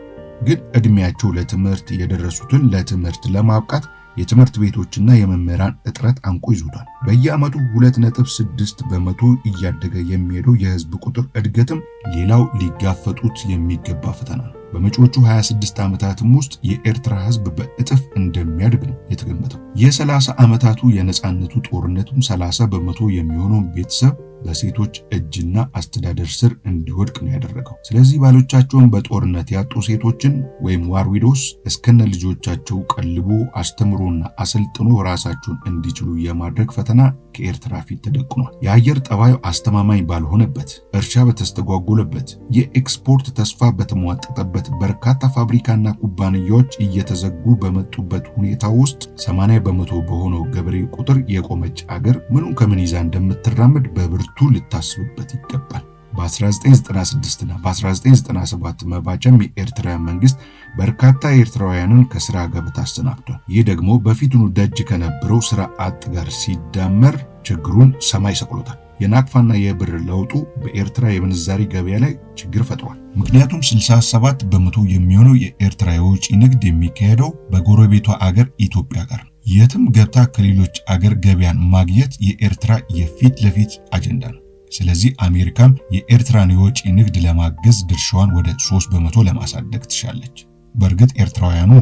ግን እድሜያቸው ለትምህርት የደረሱትን ለትምህርት ለማብቃት የትምህርት ቤቶችና የመምህራን እጥረት አንቆ ይዞታል። በየዓመቱ 2.6 በመቶ እያደገ የሚሄደው የህዝብ ቁጥር እድገትም ሌላው ሊጋፈጡት የሚገባ ፈተና ነው። በመጪዎቹ 26 ዓመታትም ውስጥ የኤርትራ ህዝብ በእጥፍ እንደሚያድግ ነው የተገመተው። የ30 ዓመታቱ የነጻነቱ ጦርነቱም 30 በመቶ የሚሆነውን ቤተሰብ በሴቶች እጅና አስተዳደር ስር እንዲወድቅ ነው ያደረገው። ስለዚህ ባሎቻቸውን በጦርነት ያጡ ሴቶችን ወይም ዋር ዊዶስ እስከነ ልጆቻቸው ቀልቦ አስተምሮና አሰልጥኖ ራሳቸውን እንዲችሉ የማድረግ ፈተና ከኤርትራ ፊት ተደቅኗል። የአየር ጠባዩ አስተማማኝ ባልሆነበት፣ እርሻ በተስተጓጎለበት፣ የኤክስፖርት ተስፋ በተሟጠጠበት፣ በርካታ ፋብሪካና ኩባንያዎች እየተዘጉ በመጡበት ሁኔታ ውስጥ 80 በመቶ በሆነው ገበሬ ቁጥር የቆመች አገር ምኑን ከምን ይዛ እንደምትራመድ በብርቱ ልታስብበት ይገባል። በ1996 እና በ1997 መባቻም የኤርትራ መንግስት በርካታ ኤርትራውያንን ከስራ ገበታ አሰናብቷል። ይህ ደግሞ በፊቱኑ ደጅ ከነበረው ስራ አጥ ጋር ሲዳመር ችግሩን ሰማይ ሰቅሎታል። የናቅፋና የብር ለውጡ በኤርትራ የምንዛሪ ገበያ ላይ ችግር ፈጥሯል። ምክንያቱም 67 በመቶ የሚሆነው የኤርትራ የውጭ ንግድ የሚካሄደው በጎረቤቷ አገር ኢትዮጵያ ጋር ነው። የትም ገብታ ከሌሎች አገር ገበያን ማግኘት የኤርትራ የፊት ለፊት አጀንዳ ነው። ስለዚህ አሜሪካም የኤርትራን የውጭ ንግድ ለማገዝ ድርሻዋን ወደ 3 በመቶ ለማሳደግ ትሻለች። በእርግጥ ኤርትራውያኑ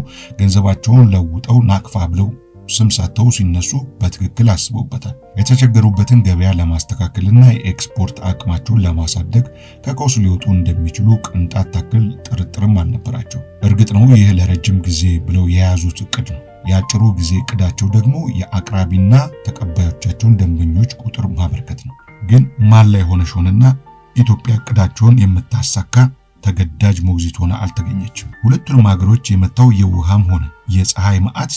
ገንዘባቸውን ለውጠው ናቅፋ ብለው ስም ሰጥተው ሲነሱ በትክክል አስበውበታል። የተቸገሩበትን ገበያ ለማስተካከልና የኤክስፖርት አቅማቸውን ለማሳደግ ከቀውስ ሊወጡ እንደሚችሉ ቅንጣት ታክል ጥርጥርም አልነበራቸው። እርግጥ ነው ይህ ለረጅም ጊዜ ብለው የያዙት እቅድ ነው። የአጭሩ ጊዜ እቅዳቸው ደግሞ የአቅራቢና ተቀባዮቻቸውን ደንበኞች ቁጥር ማበርከት ነው። ግን ማን ላይ ሆነሽ ሆነና ኢትዮጵያ እቅዳቸውን የምታሳካ ተገዳጅ ሞግዚት ሆና አልተገኘችም። ሁለቱንም ሀገሮች የመታው የውሃም ሆነ የፀሐይ መዓት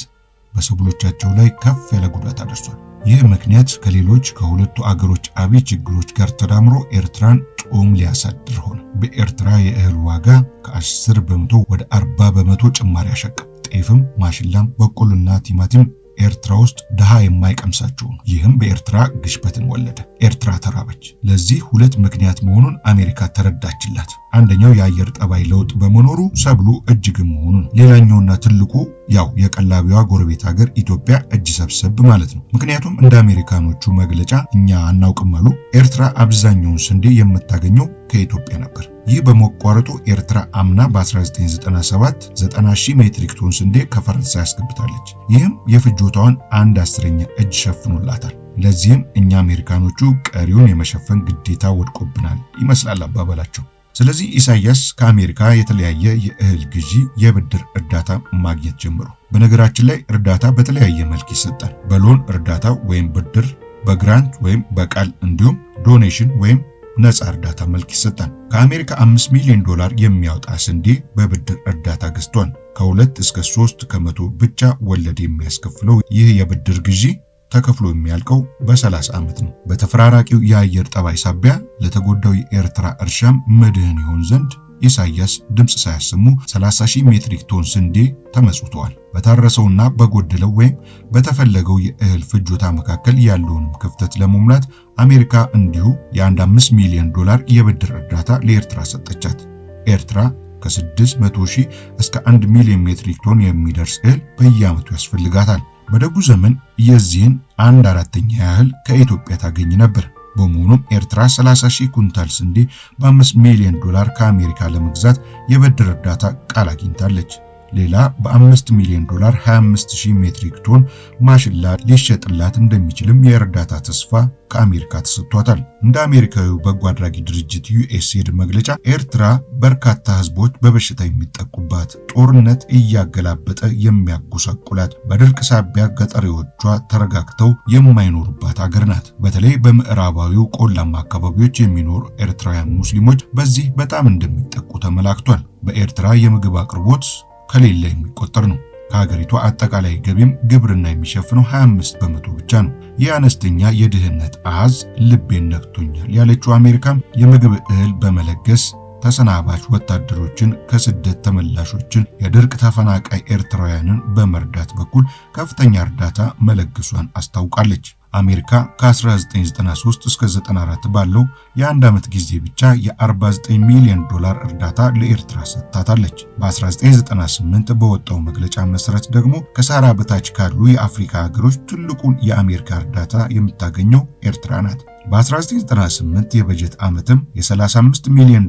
በሰብሎቻቸው ላይ ከፍ ያለ ጉዳት አድርሷል። ይህ ምክንያት ከሌሎች ከሁለቱ አገሮች አብይ ችግሮች ጋር ተዳምሮ ኤርትራን ጦም ሊያሳድር ሆነ። በኤርትራ የእህል ዋጋ ከ10 በመቶ ወደ 40 በመቶ ጭማሪ አሸቀም። ጤፍም፣ ማሽላም፣ በቆሎና ቲማቲም ኤርትራ ውስጥ ድሃ የማይቀምሳቸው ነው። ይህም በኤርትራ ግሽበትን ወለደ። ኤርትራ ተራበች። ለዚህ 2 ምክንያት መሆኑን አሜሪካ ተረዳችላት። አንደኛው የአየር ጠባይ ለውጥ በመኖሩ ሰብሉ እጅግም መሆኑ ነው። ሌላኛውና ትልቁ ያው የቀላቢዋ ጎረቤት ሀገር ኢትዮጵያ እጅ ሰብሰብ ማለት ነው። ምክንያቱም እንደ አሜሪካኖቹ መግለጫ እኛ አናውቅም አሉ፣ ኤርትራ አብዛኛውን ስንዴ የምታገኘው ከኢትዮጵያ ነበር። ይህ በመቋረጡ ኤርትራ አምና በ1997 90,000 ሜትሪክ ቶን ስንዴ ከፈረንሳይ አስገብታለች። ይህም የፍጆታዋን 1/10 እጅ ሸፍኖላታል። ለዚህም እኛ አሜሪካኖቹ ቀሪውን የመሸፈን ግዴታ ወድቆብናል ይመስላል አባባላቸው። ስለዚህ ኢሳያስ ከአሜሪካ የተለያየ የእህል ግዢ፣ የብድር እርዳታ ማግኘት ጀምሩ። በነገራችን ላይ እርዳታ በተለያየ መልክ ይሰጣል። በሎን እርዳታ ወይም ብድር፣ በግራንት ወይም በቃል እንዲሁም ዶኔሽን ወይም ነፃ እርዳታ መልክ ይሰጣል። ከአሜሪካ $5 ሚሊዮን የሚያወጣ ስንዴ በብድር እርዳታ ገዝቷል። ከ2 እስከ 3 ከመቶ ብቻ ወለድ የሚያስከፍለው ይህ የብድር ግዢ ተከፍሎ የሚያልቀው በ30 ዓመት ነው። በተፈራራቂው የአየር ጠባይ ሳቢያ ለተጎዳው የኤርትራ እርሻም መድህን ይሆን ዘንድ ኢሳያስ ድምፅ ሳያሰሙ 30,000 ሜትሪክ ቶን ስንዴ ተመጽውተዋል። በታረሰውና በጎደለው ወይም በተፈለገው የእህል ፍጆታ መካከል ያለውን ክፍተት ለመሙላት አሜሪካ እንዲሁ የ5 ሚሊዮን የብድር እርዳታ ለኤርትራ ሰጠቻት። ኤርትራ ከ600,000 እስከ 1 ሚሊዮን ሜትሪክ ቶን የሚደርስ እህል በየዓመቱ ያስፈልጋታል። በደጉ ዘመን የዚህን 1/4 ያህል ከኢትዮጵያ ታገኝ ነበር። በመሆኑም ኤርትራ 30,000 ኩንታል ስንዴ በ5 ሚሊዮን ከአሜሪካ ለመግዛት የብድር እርዳታ ቃል አግኝታለች። ሌላ በ5 ሚሊዮን 25,000 ሜትሪክ ቶን ማሽላ ሊሸጥላት እንደሚችልም የእርዳታ ተስፋ ከአሜሪካ ተሰጥቷታል። እንደ አሜሪካዊው በጎ አድራጊ ድርጅት USAID መግለጫ ኤርትራ በርካታ ህዝቦች በበሽታ የሚጠቁባት፣ ጦርነት እያገላበጠ የሚያጎሳቁላት፣ በድርቅ ሳቢያ ገጠሪዎቿ ተረጋግተው የማይኖሩባት ሀገር ናት። በተለይ በምዕራባዊው ቆላማ አካባቢዎች የሚኖሩ ኤርትራውያን ሙስሊሞች በዚህ በጣም እንደሚጠቁ ተመላክቷል። በኤርትራ የምግብ አቅርቦት ከሌለ የሚቆጠር ነው። ከሀገሪቷ አጠቃላይ ገቢም ግብርና የሚሸፍነው 25 በመቶ ብቻ ነው። ይህ አነስተኛ የድህነት አሃዝ ልቤን ነክቶኛል ያለችው አሜሪካም የምግብ እህል በመለገስ ተሰናባች ወታደሮችን፣ ከስደት ተመላሾችን፣ የድርቅ ተፈናቃይ ኤርትራውያንን በመርዳት በኩል ከፍተኛ እርዳታ መለገሷን አስታውቃለች። አሜሪካ ከ1993 እስከ 94 ባለው የአንድ ዓመት ጊዜ ብቻ የ49 ሚሊዮን እርዳታ ለኤርትራ ሰጥታታለች። በ1998 በወጣው መግለጫ መሰረት ደግሞ ከሳህራ በታች ካሉ የአፍሪካ ሀገሮች ትልቁን የአሜሪካ እርዳታ የምታገኘው ኤርትራ ናት። በ1998 የበጀት ዓመትም የ35 ሚሊዮን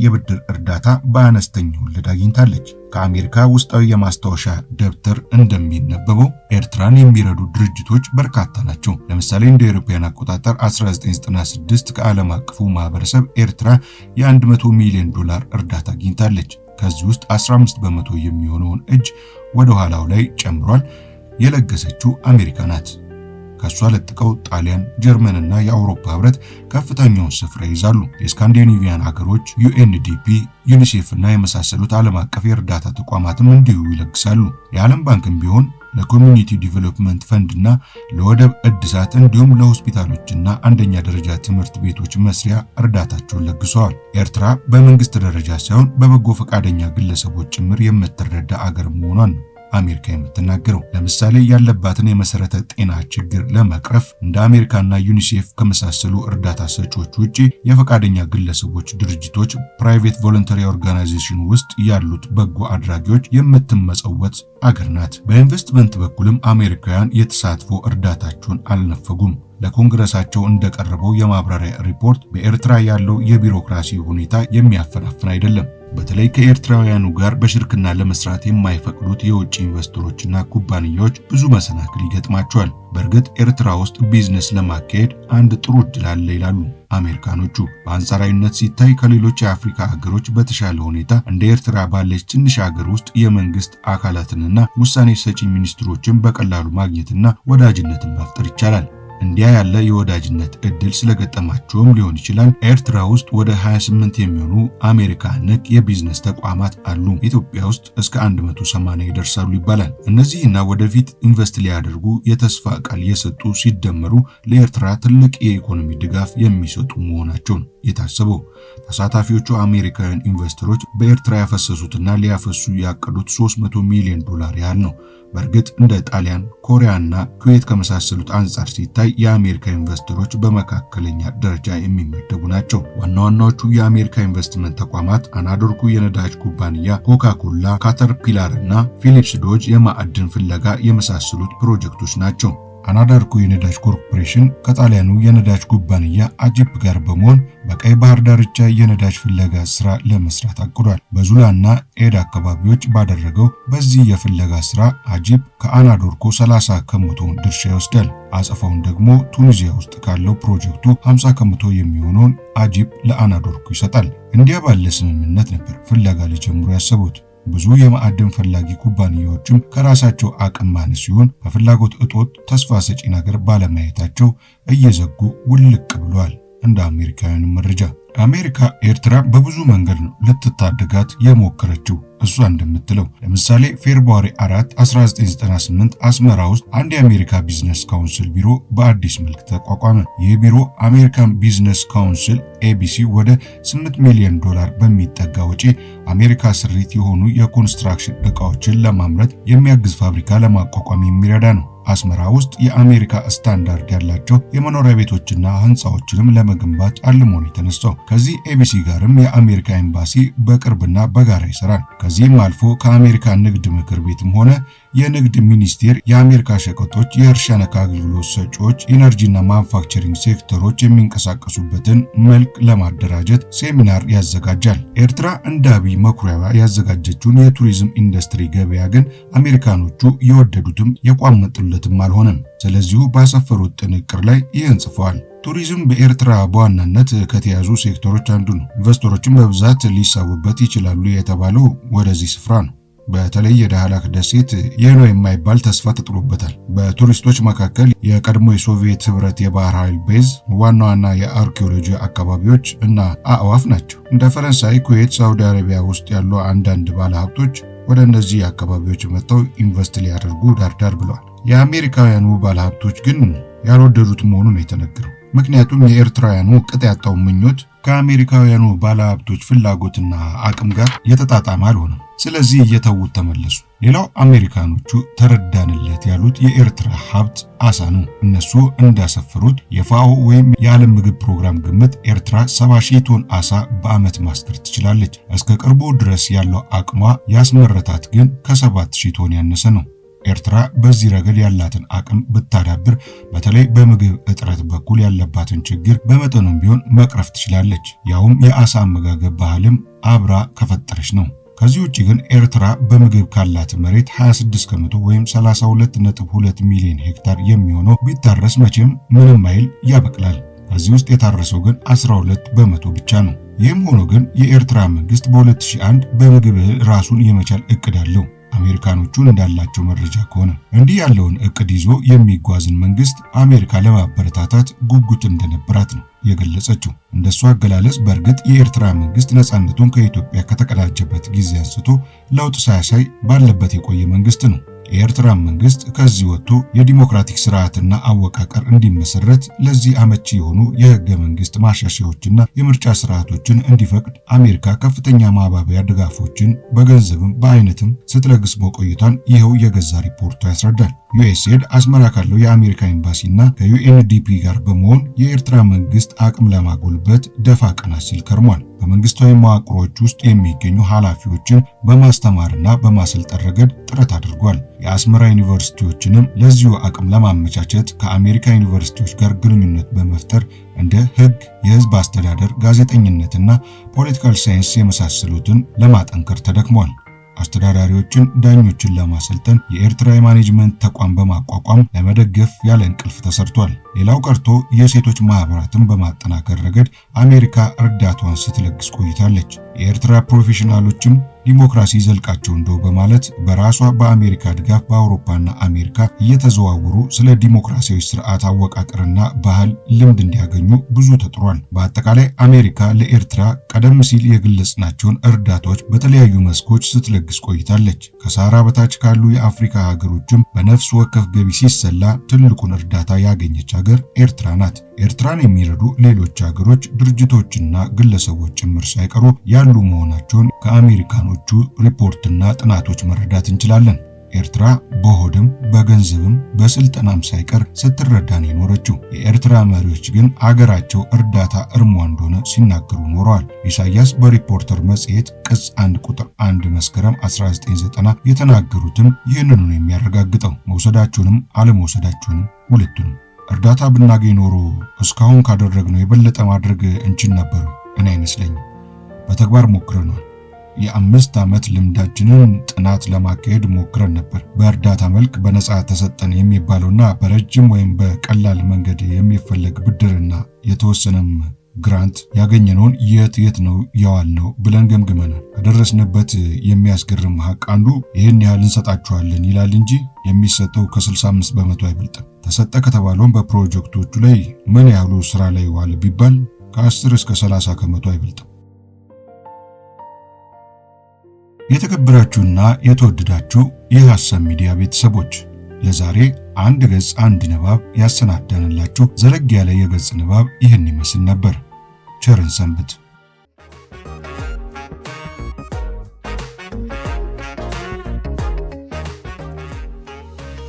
የብድር እርዳታ በአነስተኛ ወለድ አግኝታለች። ከአሜሪካ ውስጣዊ የማስታወሻ ደብተር እንደሚነበበው ኤርትራን የሚረዱ ድርጅቶች በርካታ ናቸው። ለምሳሌ እንደ አውሮፓውያን አቆጣጠር 1996 ከዓለም አቀፉ ማህበረሰብ ኤርትራ የ100 ሚሊዮን እርዳታ አግኝታለች። ከዚህ ውስጥ 15 በመቶ የሚሆነውን እጅ ወደ ኋላው ላይ ጨምሯል። የለገሰችው አሜሪካ ናት። ከሷ ለጥቀው ጣሊያን፣ ጀርመንና የአውሮፓ ህብረት ከፍተኛውን ስፍራ ይዛሉ። የስካንዲኔቪያን ሀገሮች UNDP፣ ዩኒሴፍ እና የመሳሰሉት ዓለም አቀፍ የእርዳታ ተቋማትም እንዲሁ ይለግሳሉ። የዓለም ባንክም ቢሆን ለኮሚኒቲ ዲቨሎፕመንት ፈንድ እና ለወደብ እድሳት እንዲሁም ለሆስፒታሎችና አንደኛ ደረጃ ትምህርት ቤቶች መስሪያ እርዳታቸውን ለግሰዋል። ኤርትራ በመንግስት ደረጃ ሳይሆን በበጎ ፈቃደኛ ግለሰቦች ጭምር የምትረዳ አገር መሆኗን ነው አሜሪካ የምትናገረው። ለምሳሌ ያለባትን የመሰረተ ጤና ችግር ለመቅረፍ እንደ አሜሪካና ዩኒሴፍ ከመሳሰሉ እርዳታ ሰጪዎች ውጪ የፈቃደኛ ግለሰቦች ድርጅቶች፣ ፕራይቬት ቮለንተሪ ኦርጋናይዜሽን ውስጥ ያሉት በጎ አድራጊዎች የምትመጸወት አገር ናት። በኢንቨስትመንት በኩልም አሜሪካውያን የተሳትፎ እርዳታቸውን አልነፈጉም። ለኮንግረሳቸው እንደቀረበው የማብራሪያ ሪፖርት በኤርትራ ያለው የቢሮክራሲ ሁኔታ የሚያፈናፍን አይደለም። በተለይ ከኤርትራውያኑ ጋር በሽርክና ለመስራት የማይፈቅዱት የውጭ ኢንቨስተሮችና ኩባንያዎች ብዙ መሰናክል ይገጥማቸዋል። በእርግጥ ኤርትራ ውስጥ ቢዝነስ ለማካሄድ አንድ ጥሩ እድል አለ ይላሉ አሜሪካኖቹ። በአንጻራዊነት ሲታይ ከሌሎች የአፍሪካ ሀገሮች በተሻለ ሁኔታ እንደ ኤርትራ ባለች ትንሽ ሀገር ውስጥ የመንግስት አካላትንና ውሳኔ ሰጪ ሚኒስትሮችን በቀላሉ ማግኘትና ወዳጅነትን መፍጠር ይቻላል። እንዲያ ያለ የወዳጅነት እድል ስለገጠማቸውም ሊሆን ይችላል ኤርትራ ውስጥ ወደ 28 የሚሆኑ አሜሪካ ነክ የቢዝነስ ተቋማት አሉ። ኢትዮጵያ ውስጥ እስከ 180 ይደርሳሉ ይባላል። እነዚህና ወደፊት ኢንቨስት ሊያደርጉ የተስፋ ቃል የሰጡ ሲደመሩ ለኤርትራ ትልቅ የኢኮኖሚ ድጋፍ የሚሰጡ መሆናቸው ነው የታሰበው። ተሳታፊዎቹ አሜሪካውያን ኢንቨስተሮች በኤርትራ ያፈሰሱትና ሊያፈሱ ያቀዱት $300 ሚሊዮን ያህል ነው። በእርግጥ እንደ ጣሊያን፣ ኮሪያና ኩዌት ከመሳሰሉት አንጻር ሲታይ የአሜሪካ ኢንቨስተሮች በመካከለኛ ደረጃ የሚመደቡ ናቸው። ዋና ዋናዎቹ የአሜሪካ ኢንቨስትመንት ተቋማት አናዶርኩ የነዳጅ ኩባንያ፣ ኮካኮላ፣ ካተርፒላር እና ፊሊፕስ ዶጅ የማዕድን ፍለጋ የመሳሰሉት ፕሮጀክቶች ናቸው። አናዳርኮ የነዳጅ ኮርፖሬሽን ከጣሊያኑ የነዳጅ ኩባንያ አጂፕ ጋር በመሆን በቀይ ባህር ዳርቻ የነዳጅ ፍለጋ ስራ ለመስራት አቅዷል። በዙላና ኤድ አካባቢዎች ባደረገው በዚህ የፍለጋ ስራ አጂፕ ከአናዶርኮ 30 ከመቶውን ድርሻ ይወስዳል። አጸፋውን ደግሞ ቱኒዚያ ውስጥ ካለው ፕሮጀክቱ 50 ከመቶ የሚሆነውን አጂፕ ለአናዶርኮ ይሰጣል። እንዲያ ባለ ስምምነት ነበር ፍለጋ ሊጀምሩ ያሰቡት። ብዙ የማዕድን ፈላጊ ኩባንያዎችም ከራሳቸው አቅም ማነስ ሲሆን በፍላጎት እጦት ተስፋ ሰጪ ነገር ባለማየታቸው እየዘጉ ውልቅ ብለዋል። እንደ አሜሪካውያን መረጃ አሜሪካ ኤርትራ በብዙ መንገድ ነው ልትታደጋት የሞከረችው። እሷ እንደምትለው ለምሳሌ ፌብሩዋሪ 4 1998 አስመራ ውስጥ አንድ የአሜሪካ ቢዝነስ ካውንስል ቢሮ በአዲስ መልክ ተቋቋመ። ይህ ቢሮ አሜሪካን ቢዝነስ ካውንስል ኤቢሲ ወደ $8 ሚሊዮን በሚጠጋ ወጪ አሜሪካ ስሪት የሆኑ የኮንስትራክሽን ዕቃዎችን ለማምረት የሚያግዝ ፋብሪካ ለማቋቋም የሚረዳ ነው። አስመራ ውስጥ የአሜሪካ ስታንዳርድ ያላቸው የመኖሪያ ቤቶችና ህንፃዎችንም ለመገንባት አልሞ ነው የተነሳው። ከዚህ ኤቢሲ ጋርም የአሜሪካ ኤምባሲ በቅርብና በጋራ ይሰራል። ከዚህም አልፎ ከአሜሪካ ንግድ ምክር ቤትም ሆነ የንግድ ሚኒስቴር የአሜሪካ ሸቀጦች፣ የእርሻ ነክ አገልግሎት ሰጪዎች፣ ኢነርጂና ማኑፋክቸሪንግ ሴክተሮች የሚንቀሳቀሱበትን መልክ ለማደራጀት ሴሚናር ያዘጋጃል። ኤርትራ እንደ አብይ መኩሪያዋ ያዘጋጀችውን የቱሪዝም ኢንዱስትሪ ገበያ ግን አሜሪካኖቹ የወደዱትም የቋመጡለትም አልሆነም። ስለዚሁ ባሰፈሩት ጥንቅር ላይ ይህን ጽፈዋል። ቱሪዝም በኤርትራ በዋናነት ከተያዙ ሴክተሮች አንዱ ነው። ኢንቨስተሮችም በብዛት ሊሳቡበት ይችላሉ የተባለው ወደዚህ ስፍራ ነው። በተለይ የዳህላክ ደሴት ይህ ነው የማይባል ተስፋ ተጥሎበታል። በቱሪስቶች መካከል የቀድሞ የሶቪየት ህብረት የባህር ኃይል ቤዝ፣ ዋና ዋና የአርኪኦሎጂ አካባቢዎች እና አዕዋፍ ናቸው። እንደ ፈረንሳይ፣ ኩዌት፣ ሳውዲ አረቢያ ውስጥ ያሉ አንዳንድ ባለሀብቶች ወደ እነዚህ አካባቢዎች መጥተው ኢንቨስት ሊያደርጉ ዳርዳር ብለዋል። የአሜሪካውያኑ ባለሀብቶች ግን ያልወደዱት መሆኑን የተነገረው። ምክንያቱም የኤርትራውያኑ ቅጥ ያጣው ምኞት ከአሜሪካውያኑ ባለሀብቶች ፍላጎትና አቅም ጋር የተጣጣመ አልሆነም። ስለዚህ እየተዉት ተመለሱ። ሌላው አሜሪካኖቹ ተረዳንለት ያሉት የኤርትራ ሀብት አሳ ነው። እነሱ እንዳሰፈሩት የፋኦ ወይም የዓለም ምግብ ፕሮግራም ግምት ኤርትራ 70,000 ቶን አሳ በዓመት ማስገር ትችላለች። እስከ ቅርቡ ድረስ ያለው አቅሟ ያስመረታት ግን ከ7,000 ቶን ያነሰ ነው። ኤርትራ በዚህ ረገድ ያላትን አቅም ብታዳብር በተለይ በምግብ እጥረት በኩል ያለባትን ችግር በመጠኑም ቢሆን መቅረፍ ትችላለች። ያውም የአሳ አመጋገብ ባህልም አብራ ከፈጠረች ነው። ከዚህ ውጪ ግን ኤርትራ በምግብ ካላት መሬት 26 ከመቶ ወይም 32.2 ሚሊዮን ሄክታር የሚሆነው ቢታረስ መቼም ምንም አይል ያበቅላል። ከዚህ ውስጥ የታረሰው ግን 12 በመቶ ብቻ ነው። ይህም ሆኖ ግን የኤርትራ መንግስት በ2001 በምግብ እህል ራሱን የመቻል እቅድ አለው። አሜሪካኖቹ እንዳላቸው መረጃ ከሆነ እንዲህ ያለውን እቅድ ይዞ የሚጓዝን መንግስት አሜሪካ ለማበረታታት ጉጉት እንደነበራት ነው የገለጸችው። እንደሷ አገላለጽ በእርግጥ የኤርትራ መንግስት ነፃነቱን ከኢትዮጵያ ከተቀዳጀበት ጊዜ አንስቶ ለውጥ ሳያሳይ ባለበት የቆየ መንግስት ነው። የኤርትራ መንግስት ከዚህ ወጥቶ የዲሞክራቲክ ስርዓትና አወቃቀር እንዲመሰረት ለዚህ አመቺ የሆኑ የህገ መንግስት ማሻሻያዎችና የምርጫ ስርዓቶችን እንዲፈቅድ አሜሪካ ከፍተኛ ማባበያ ድጋፎችን በገንዘብም በአይነትም ስትለግስ መቆየቷን ይኸው የገዛ ሪፖርቱ ያስረዳል። ዩኤስኤድ አስመራ ካለው የአሜሪካ ኤምባሲና ከዩኤንዲፒ ጋር በመሆን የኤርትራ መንግስት አቅም ለማጎልበት ደፋ ቀና ሲል ከርሟል። በመንግስታዊ መዋቅሮች ውስጥ የሚገኙ ኃላፊዎችን በማስተማርና በማሰልጠን ረገድ ጥረት አድርጓል። የአስመራ ዩኒቨርሲቲዎችንም ለዚሁ አቅም ለማመቻቸት ከአሜሪካ ዩኒቨርሲቲዎች ጋር ግንኙነት በመፍጠር እንደ ህግ፣ የህዝብ አስተዳደር፣ ጋዜጠኝነትና ፖለቲካል ሳይንስ የመሳሰሉትን ለማጠንከር ተደክሟል። አስተዳዳሪዎችን፣ ዳኞችን ለማሰልጠን የኤርትራ የማኔጅመንት ተቋም በማቋቋም ለመደገፍ ያለ እንቅልፍ ተሰርቷል። ሌላው ቀርቶ የሴቶች ማህበራትን በማጠናከር ረገድ አሜሪካ እርዳታዋን ስትለግስ ቆይታለች። የኤርትራ ፕሮፌሽናሎችም ዲሞክራሲ ዘልቃቸው እንደው በማለት በራሷ በአሜሪካ ድጋፍ በአውሮፓና አሜሪካ እየተዘዋወሩ ስለ ዲሞክራሲያዊ ስርዓት አወቃቀርና ባህል ልምድ እንዲያገኙ ብዙ ተጥሯል። በአጠቃላይ አሜሪካ ለኤርትራ ቀደም ሲል የገለጽናቸውን እርዳታዎች በተለያዩ መስኮች ስትለግስ ቆይታለች። ከሳህራ በታች ካሉ የአፍሪካ ሀገሮችም በነፍስ ወከፍ ገቢ ሲሰላ ትልቁን እርዳታ ያገኘች ሀገር ኤርትራ ናት። ኤርትራን የሚረዱ ሌሎች ሀገሮች ድርጅቶችና ግለሰቦች ጭምር ሳይቀሩ ያሉ መሆናቸውን ከአሜሪካኖቹ ሪፖርትና ጥናቶች መረዳት እንችላለን። ኤርትራ በሆድም በገንዘብም በስልጠናም ሳይቀር ስትረዳን የኖረችው። የኤርትራ መሪዎች ግን አገራቸው እርዳታ እርሟ እንደሆነ ሲናገሩ ኖረዋል። ኢሳያስ በሪፖርተር መጽሔት ቅጽ 1 ቁጥር 1 መስከረም 1990 የተናገሩትም ይህንኑ ነው የሚያረጋግጠው። መውሰዳቸውንም አለመውሰዳቸውንም ሁለቱንም። እርዳታ ብናገኝ ኖሮ እስካሁን ካደረግነው የበለጠ ማድረግ እንችል ነበር። እኔ አይመስለኝም። በተግባር ሞክረናል። የ5 ዓመት ልምዳችንን ጥናት ለማካሄድ ሞክረን ነበር። በእርዳታ መልክ በነፃ ተሰጠን የሚባለውና በረጅም ወይም በቀላል መንገድ የሚፈለግ ብድርና የተወሰነም ግራንት ያገኘነውን የት ነው ያዋልነው ብለን ገምግመናል። ከደረስንበት የሚያስገርም ሀቅ አንዱ ይህን ያህል እንሰጣችኋለን ይላል እንጂ የሚሰጠው ከ65 በመቶ አይበልጥም። ተሰጠ ከተባለውም በፕሮጀክቶቹ ላይ ምን ያህሉ ስራ ላይ ዋለ ቢባል ከ10 እስከ 30 ከመቶ አይበልጥም። የተከበራችሁና የተወደዳችሁ የሐሳብ ሚዲያ ቤተሰቦች ለዛሬ አንድ ገጽ አንድ ንባብ ያሰናዳንላችሁ ዘለግ ያለ የገጽ ንባብ ይህን ይመስል ነበር። ቸርን ሰንብት።